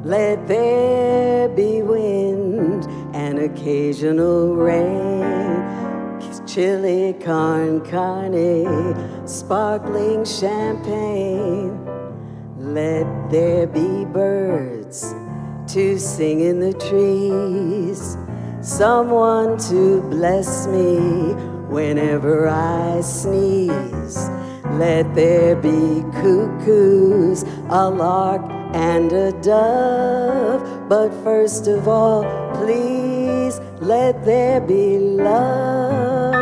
Let there be wind and occasional rain, chili con carne, sparkling champagne. Let there be birds to sing in the trees, someone to bless me whenever I sneeze. Let there be cuckoos, a lark, and a dove. But first of all, please, let there be love.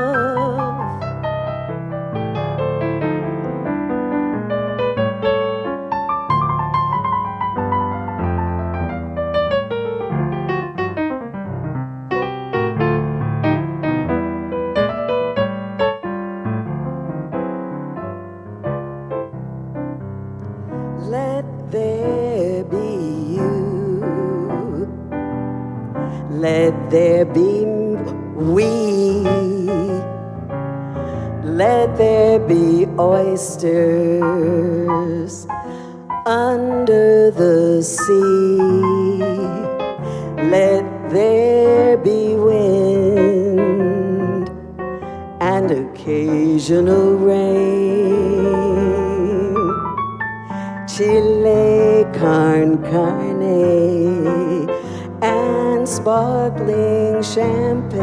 Let there be you. Let there be we. Let there be oysters under the sea. Let there be wind and occasional rain. Chile con carne and sparkling champagne.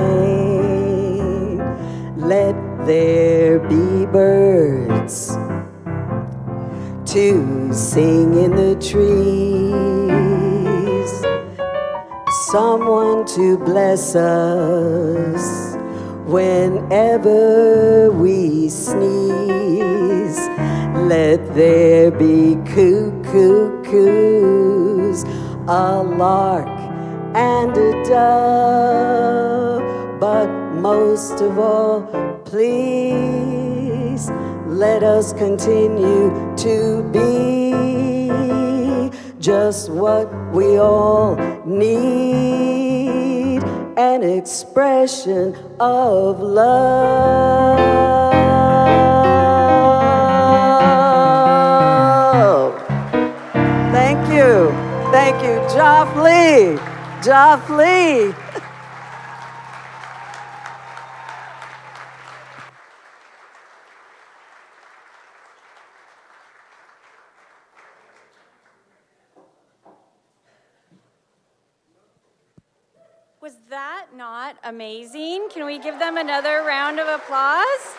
Let there be birds to sing in the trees, someone to bless us whenever we sneeze. Let there be cuckoos, a lark, and a dove. But most of all, please, let us continue to be just what we all need, an expression of love. Thank you, Joff Lee. Joff Lee. Was that not amazing? Can we give them another round of applause?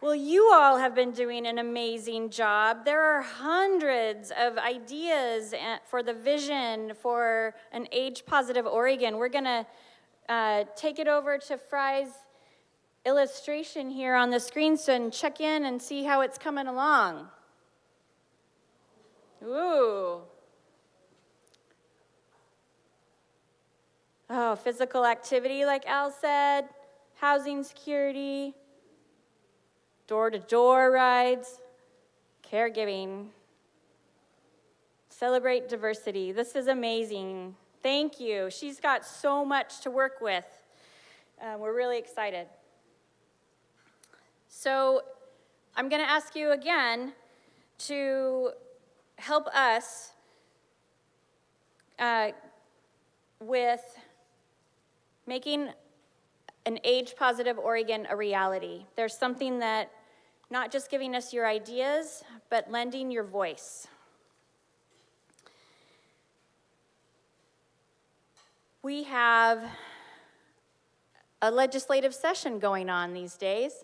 Well, you all have been doing an amazing job. There are hundreds of ideas for the vision for an age-positive Oregon. We're going to take it over to Fry's illustration here on the screen and check in and see how it's coming along. Ooh. Oh, physical activity, like Al said, housing security, door-to-door rides, caregiving, celebrate diversity. This is amazing. Thank you. She's got so much to work with. We're really excited. So I'm going to ask you again to help us with making an age-positive Oregon a reality. There's something that, not just giving us your ideas, but lending your voice. We have a legislative session going on these days.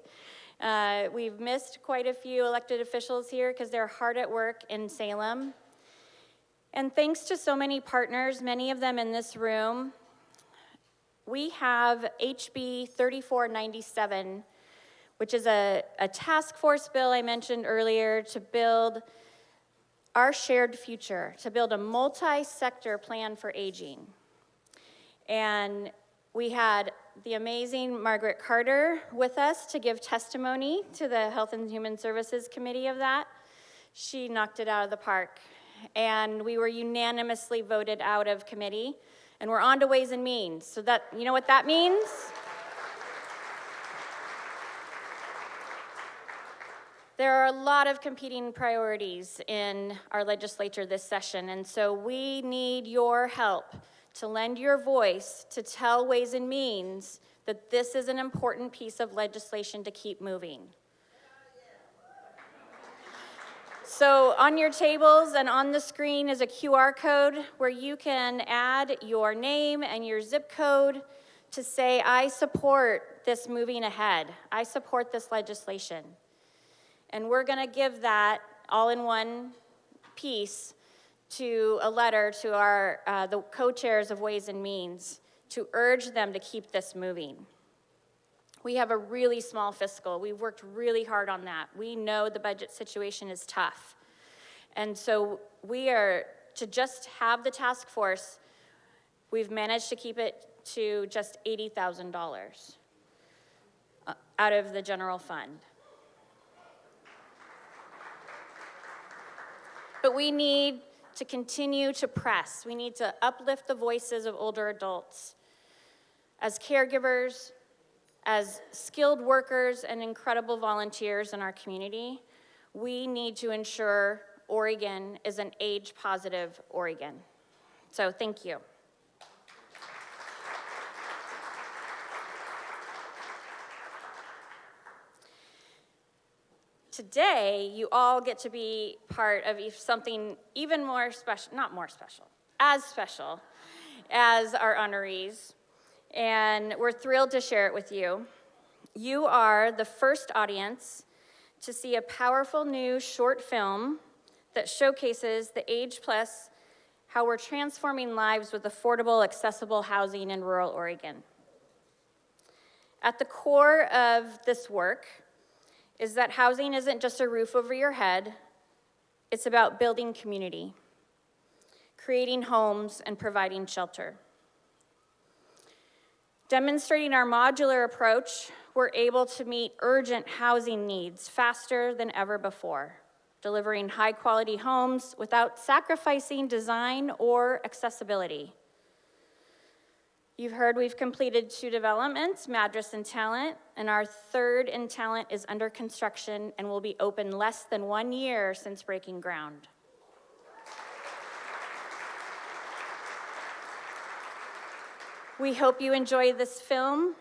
We've missed quite a few elected officials here because they're hard at work in Salem. And thanks to so many partners, many of them in this room, we have HB 3497, which is a task force bill I mentioned earlier to build our shared future, to build a multi-sector plan for aging. And we had the amazing Margaret Carter with us to give testimony to the Health and Human Services Committee of that. She knocked it out of the park. And we were unanimously voted out of committee. And we're on to Ways and Means. So that, you know what that means? There are a lot of competing priorities in our legislature this session, and so we need your help to lend your voice to tell Ways and Means that this is an important piece of legislation to keep moving. So on your tables and on the screen is a QR code where you can add your name and your zip code to say, I support this moving ahead. I support this legislation. And we're going to give that all in one piece to a letter to our the co-chairs of Ways and Means to urge them to keep this moving. We have a really small fiscal. We've worked really hard on that. We know the budget situation is tough. And so we are, to just have the task force, we've managed to keep it to just $80,000 out of the general fund. But we need to continue to press. We need to uplift the voices of older adults as caregivers, as skilled workers and incredible volunteers in our community. We need to ensure Oregon is an age-positive Oregon. So thank you. Today, you all get to be part of something even more special, not more special, as special as our honorees. And we're thrilled to share it with you. You are the first audience to see a powerful new short film that showcases the Age Plus, how we're transforming lives with affordable, accessible housing in rural Oregon. At the core of this work is that housing isn't just a roof over your head, it's about building community, creating homes, and providing shelter. Demonstrating our modular approach, we're able to meet urgent housing needs faster than ever before, delivering high-quality homes without sacrificing design or accessibility. You've heard we've completed 2 developments, Madras and Talent, and our 3rd in Talent is under construction and will be open less than 1 year since breaking ground. We hope you enjoy this film.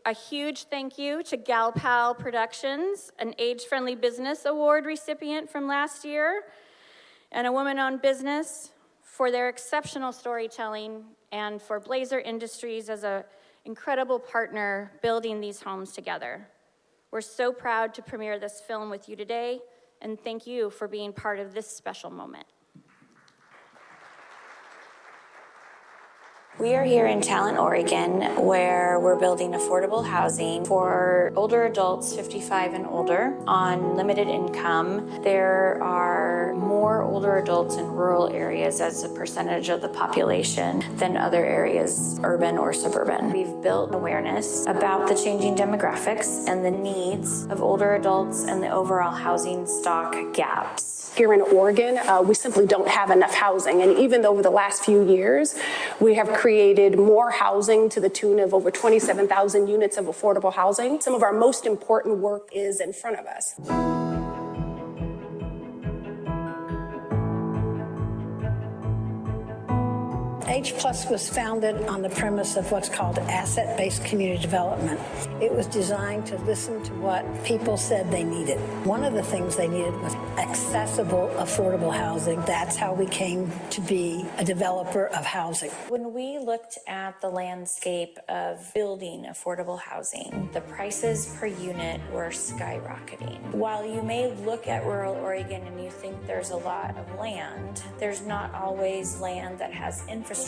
A huge thank you to Gal Pal Productions, an Age-Friendly Business Award recipient from last year, and a woman-owned business for their exceptional storytelling, and for Blazer Industries as an incredible partner building these homes together. We're so proud to premiere this film with you today, and thank you for being part of this special moment. We are here in Talent, Oregon, where we're building affordable housing for older adults 55 and older on limited income. There are more older adults in rural areas as a percentage of the population than other areas, urban or suburban. We've built awareness about the changing demographics and the needs of older adults and the overall housing stock gaps. Here in Oregon, we simply don't have enough housing. And even though over the last few years, we have created more housing to the tune of over 27,000 units of affordable housing, some of our most important work is in front of us. AGE Plus was founded on the premise of what's called asset-based community development. It was designed to listen to what people said they needed. One of the things they needed was accessible, affordable housing. That's how we came to be a developer of housing. When we looked at the landscape of building affordable housing, the prices per unit were skyrocketing. While you may look at rural Oregon and you think there's a lot of land, there's not always land that has infrastructure.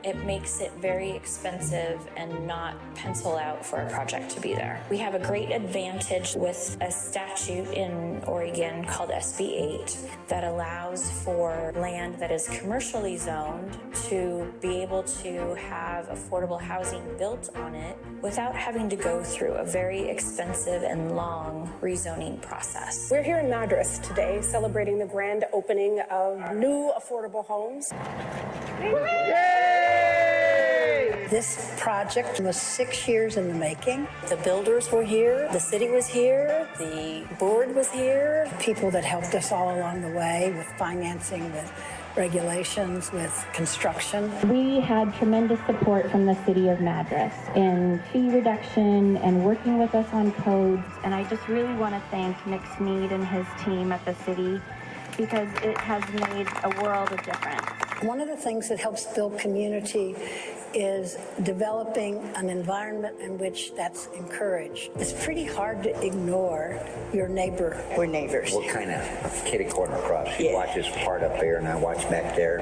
It makes it very expensive and not pencil out for a project to be there. We have a great advantage with a statute in Oregon called SB 8 that allows for land that is commercially zoned to be able to have affordable housing built on it without having to go through a very expensive and long rezoning process. We're here in Madras today celebrating the grand opening of new affordable homes. This project was 6 years in the making. The builders were here, the city was here, the board was here. People that helped us all along the way with financing, with regulations, with construction. We had tremendous support from the city of Madras in fee reduction and working with us on codes. And I just really want to thank Nick Sneed and his team at the city because it has made a world of difference. One of the things that helps build community is developing an environment in which that's encouraged. It's pretty hard to ignore your neighbor. We're neighbors. We're kind of kitty corner across. She watches part up there and I watch back there.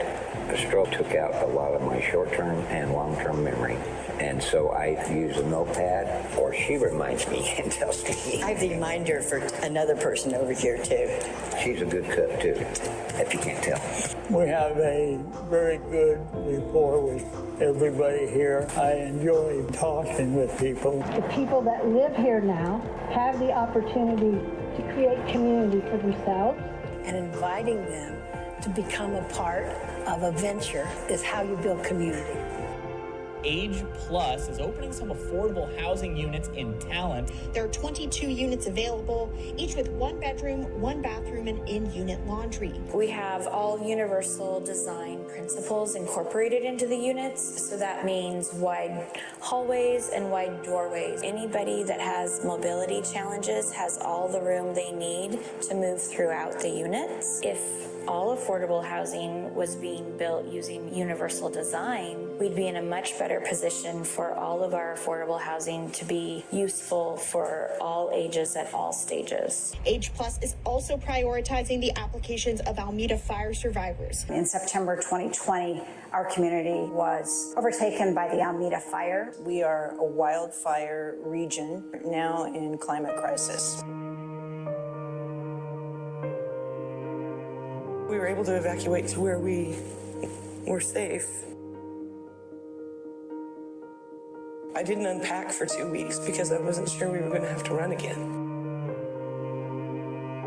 The stroke took out a lot of my short-term and long-term memory. And so I use a notepad, or she reminds me and tells me. I have the reminder for another person over here, too. She's a good cook, too, if you can't tell. We have a very good rapport with everybody here. I enjoy talking with people. The people that live here now have the opportunity to create community for themselves. And inviting them to become a part of a venture is how you build community. AGE Plus is opening some affordable housing units in Talent. There are 22 units available, each with 1 bedroom, 1 bathroom, and in-unit laundry. We have all universal design principles incorporated into the units, so that means wide hallways and wide doorways. Anybody that has mobility challenges has all the room they need to move throughout the units. If all affordable housing was being built using universal design, we'd be in a much better position for all of our affordable housing to be useful for all ages at all stages. AGE Plus is also prioritizing the applications of Alameda fire survivors. In September 2020, our community was overtaken by the Alameda fire. We are a wildfire region now in climate crisis. We were able to evacuate to where we were safe. I didn't unpack for 2 weeks because I wasn't sure we were going to have to run again.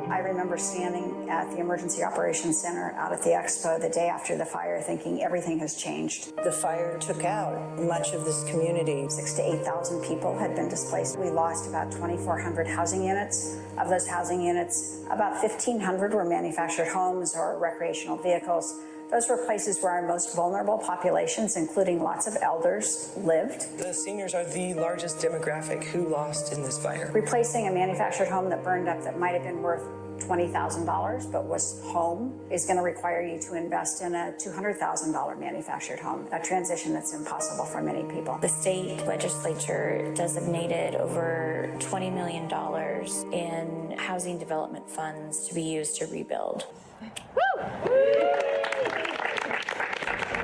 I remember standing at the Emergency Operations Center out at the expo the day after the fire thinking everything has changed. The fire took out much of this community. 6,000 to 8,000 people had been displaced. We lost about 2,400 housing units. Of those housing units, about 1,500 were manufactured homes or recreational vehicles. Those were places where our most vulnerable populations, including lots of elders, lived. The seniors are the largest demographic who lost in this fire. Replacing a manufactured home that burned up that might have been worth $20,000 but was home is going to require you to invest in a $200,000 manufactured home, a transition that's impossible for many people. The state legislature designated over $20 million in housing development funds to be used to rebuild.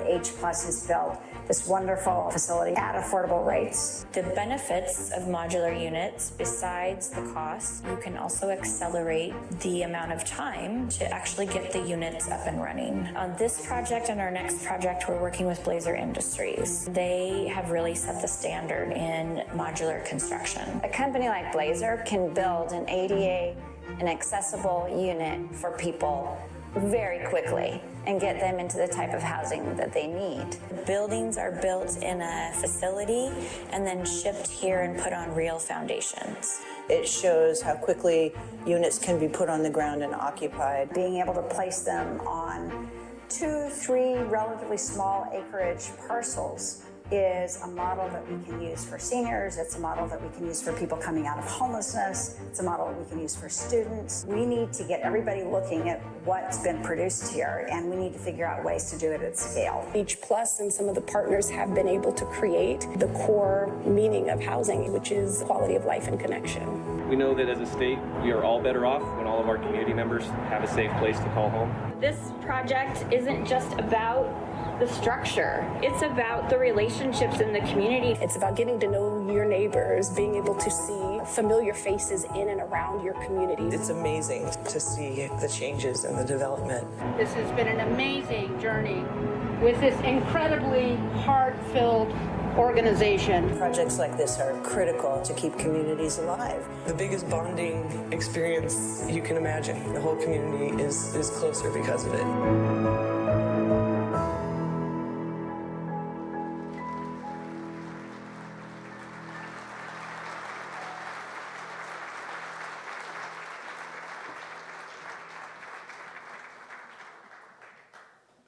AGE Plus has built this wonderful facility at affordable rates. The benefits of modular units, besides the cost, you can also accelerate the amount of time to actually get the units up and running. On this project and our next project, we're working with Blazer Industries. They have really set the standard in modular construction. A company like Blazer can build an ADA, an accessible unit for people very quickly and get them into the type of housing that they need. The buildings are built in a facility and then shipped here and put on real foundations. It shows how quickly units can be put on the ground and occupied. Being able to place them on 2, 3 relatively small acreage parcels is a model that we can use for seniors. It's a model that we can use for people coming out of homelessness. It's a model that we can use for students. We need to get everybody looking at what's been produced here, and we need to figure out ways to do it at scale. AGE Plus and some of the partners have been able to create the core meaning of housing, which is quality of life and connection. We know that as a state, we are all better off when all of our community members have a safe place to call home. This project isn't just about the structure. It's about the relationships in the community. It's about getting to know your neighbors, being able to see familiar faces in and around your community. It's amazing to see the changes and the development. This has been an amazing journey with this incredibly heart-filled organization. Projects like this are critical to keep communities alive. The biggest bonding experience you can imagine. The whole community is closer because of it.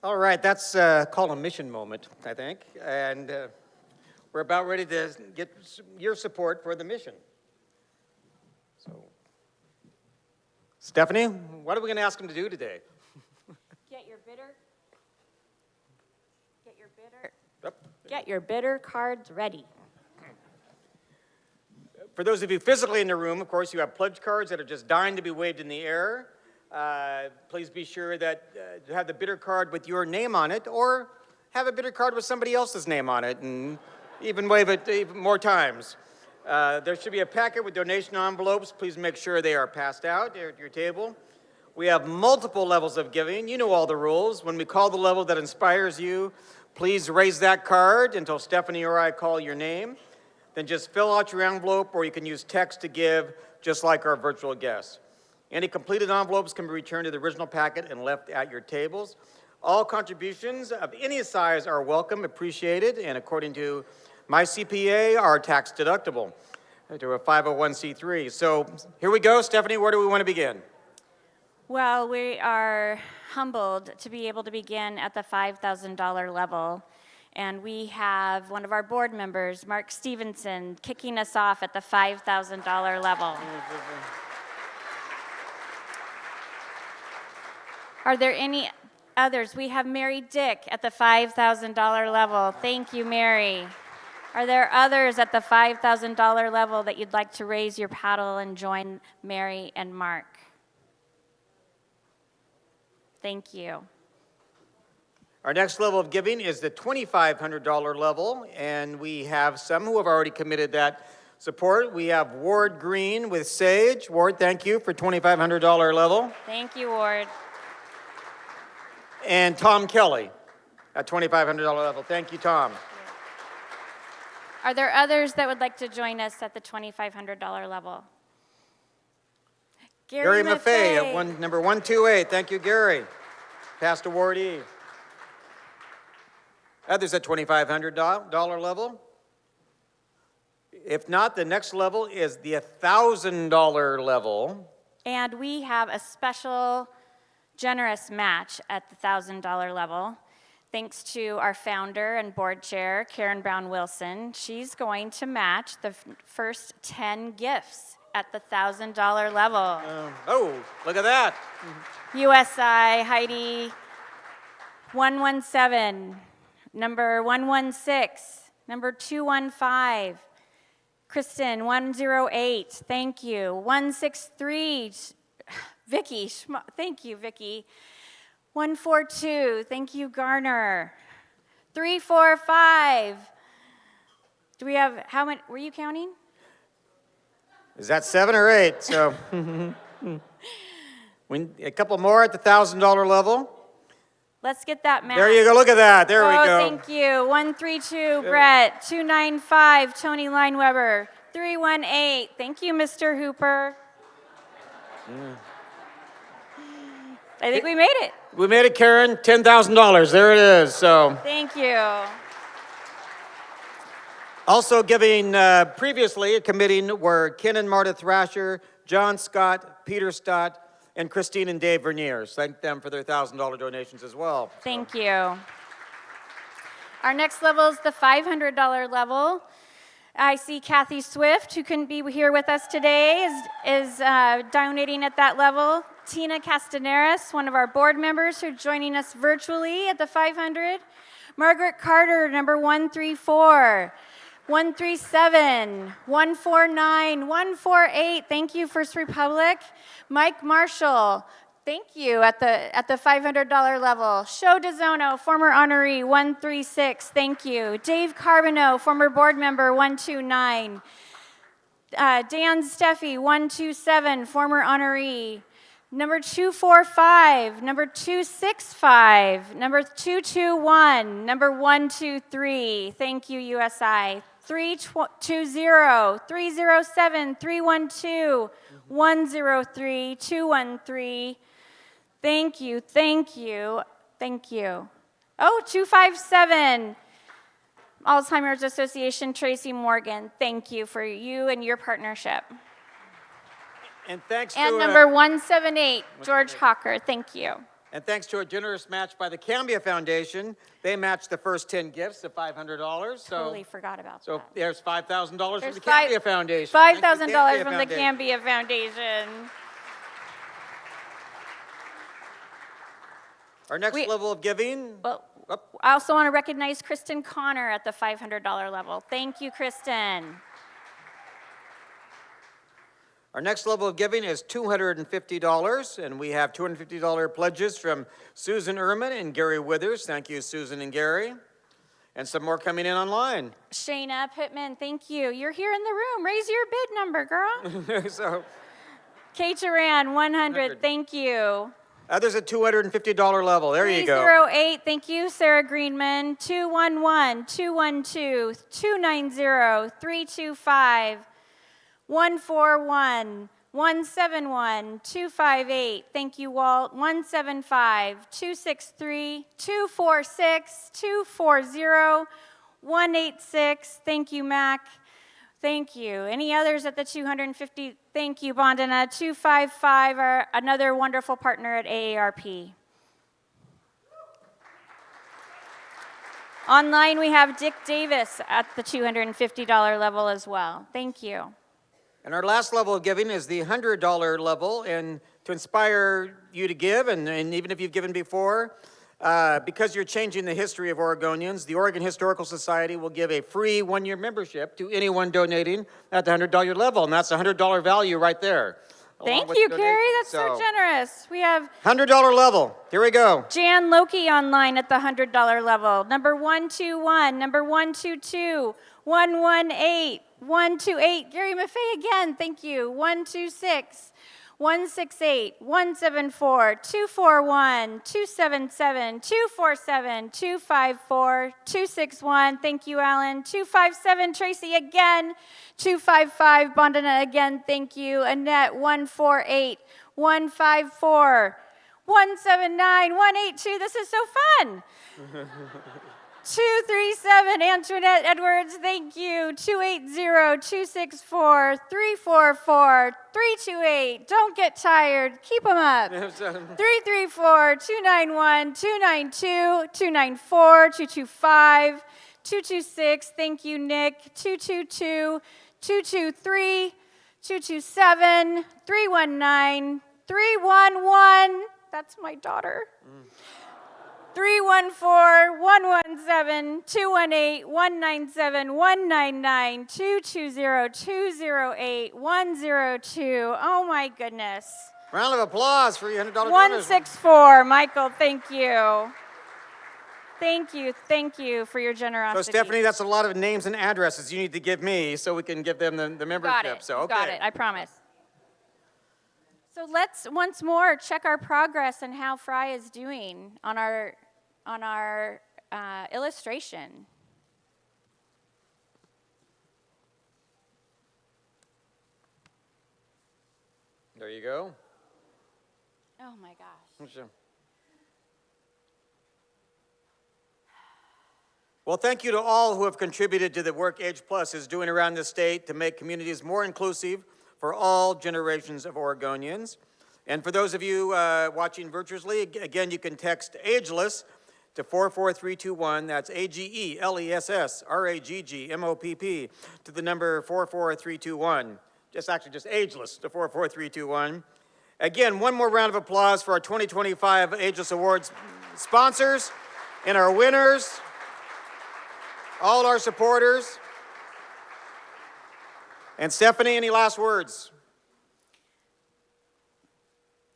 All right, that's called a mission moment, I think. And we're about ready to get your support for the mission. So, Stephanie, what are we going to ask them to do today? Get your bidder. Yep. Get your bidder cards ready. For those of you physically in the room, of course, you have pledge cards that are just dying to be waved in the air. Please be sure that you have the bidder card with your name on it, or have a bidder card with somebody else's name on it, and even wave it even more times. There should be a packet with donation envelopes. Please make sure they are passed out at your table. We have multiple levels of giving. You know all the rules. When we call the level that inspires you, please raise that card until Stephanie or I call your name. Then just fill out your envelope, or you can use text to give, just like our virtual guests. Any completed envelopes can be returned to the original packet and left at your tables. All contributions of any size are welcome, appreciated, and according to my CPA, are tax deductible to a 501c3. So here we go. Stephanie, where do we want to begin? Well, we are humbled to be able to begin at the $5,000 level. And we have one of our board members, Mark Stevenson, kicking us off at the $5,000 level. Are there any others? We have Mary Dick at the $5,000 level. Thank you, Mary. Are there others at the $5,000 level that you'd like to raise your paddle and join Mary and Mark? Thank you. Our next level of giving is the $2,500 level, and we have some who have already committed that support. We have Ward Green with Sage. Ward, thank you for $2,500 level. Thank you, Ward. And Tom Kelly at $2,500 level. Thank you, Tom. Are there others that would like to join us at the $2,500 level? Gary Maffei at number 128. Thank you, Gary. Past awardee. Others at $2,500 level. If not, the next level is the $1,000 level. And we have a special generous match at the $1,000 level. Thanks to our founder and board chair, Karen Brown Wilson. She's going to match the first 10 gifts at the $1,000 level. Oh, look at that. USI, Heidi, 117. Number 116. Number 215. Kristen, 108. Thank you. 163. Vicky, thank you, Vicky. 142. Thank you, Garner. 345. Do we have, how many, were you counting? Is that 7 or 8? So, a couple more at the $1,000 level. Let's get that math. There you go, look at that, there we go. Thank you. 132, Brett. 295, Tony Lineweber. 318, thank you, Mr. Hooper. I think we made it. We made it, Karen, $10,000, there it is, so. Thank you. Also giving previously, committing were Ken and Marta Thrasher, John Scott, Peter Stott, and Christine and Dave Verniers. Thank them for their $1,000 donations as well. Thank you. Our next level is the $500 level. I see Kathy Swift, who couldn't be here with us today, is donating at that level. Tina Castaneras, one of our board members, who's joining us virtually at the 500. Margaret Carter, number 134. 137, 149, 148. Thank you, First Republic. Mike Marshall, thank you at the $500 level. Sho DeZono, former honoree, 136. Thank you. Dave Carbonneau, former board member, 129. Dan Steffi, 127, former honoree. Number 245, number 265, number 221, number 123. Thank you, USI. 320, 307, 312, 103, 213. Thank you, thank you, thank you. Oh, 257. Alzheimer's Association, Tracy Morgan. Thank you for you and your partnership. And thanks and to number 178, George Hawker. Thank you. And thanks to a generous match by the Cambia Foundation, they matched the first 10 gifts of $500. So, totally forgot about that. So there's $5,000 from the Cambia Foundation. $5,000 from the Cambia Foundation. Our next level of giving. Well, I also want to recognize Kristen Connor at the $500 level. Thank you, Kristen. Our next level of giving is $250, and we have $250 pledges from Susan Ehrman and Gary Withers. Thank you, Susan and Gary. And some more coming in online. Shayna Pittman, thank you. You're here in the room. Raise your bid number, girl. So, Kate Duran, 100, thank you. Others at $250 level. There you go. 308, thank you, Sarah Greenman. 211, 212, 290, 325. 141, 171, 258, thank you, Walt. 175, 263, 246, 240, 186, thank you, Mac. Thank you. Any others at the 250? Thank you, Bondana. 255, another wonderful partner at AARP. Online, we have Dick Davis at the $250 level as well. Thank you. And our last level of giving is the $100 level, and to inspire you to give, and even if you've given before, because you're changing the history of Oregonians, the Oregon Historical Society will give a free one-year membership to anyone donating at the $100 level, and that's a $100 value right there. Thank you, Carrie. That's so generous. We have $100 level. Here we go. Jan Loki online at the $100 level. Number 121, number 122, 118, 128. Gary Maffei again. Thank you. 126, 168, 174, 241, 277, 247, 254, 261. Thank you, Alan. 257, Tracy again. 255, Bondana again. Thank you. Annette, 148, 154, 179, 182. This is so fun. 237, Antoinette Edwards, thank you. 280, 264, 344, 328. Don't get tired. Keep them up. 334, 291, 292, 294, 225, 226. Thank you, Nick. 222, 223, 227 319 311. That's my daughter. 314-117-218-199-220-208-102. Oh my goodness. Round of applause for your $100 donors. 164, Michael, thank you. Thank you for your generosity. So Stephanie, that's a lot of names and addresses you need to give me so we can give them the membership. Got it. So okay. Got it, I promise. So let's once more check our progress and how Fry is doing on our illustration. There you go. Oh my gosh. Sure. Well, thank you to all who have contributed to the work AGE Plus is doing around the state to make communities more inclusive for all generations of Oregonians. And for those of you watching virtually, again, you can text AGELESS to 44321. That's AGELESS, RAGGMOPP, to the number 44321. Just AGELESS to 44321. Again, one more round of applause for our 2025 AGELess Awards sponsors and our winners, all our supporters. And Stephanie, any last words?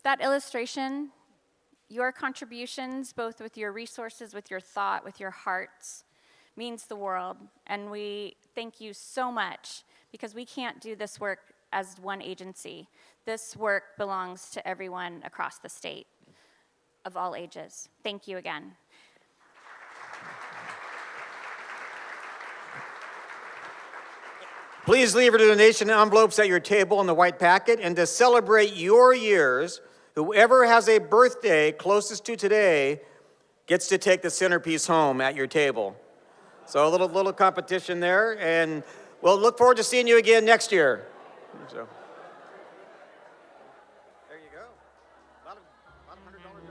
That illustration, your contributions, both with your resources, with your thought, with your hearts, means the world. And we thank you so much, because we can't do this work as one agency. This work belongs to everyone across the state of all ages. Thank you again. Please leave your donation envelopes at your table in the white packet. And to celebrate your years, whoever has a birthday closest to today gets to take the centerpiece home at your table. So a little competition there, and we'll look forward to seeing you again next year. So. There you go. A lot of $100 donors.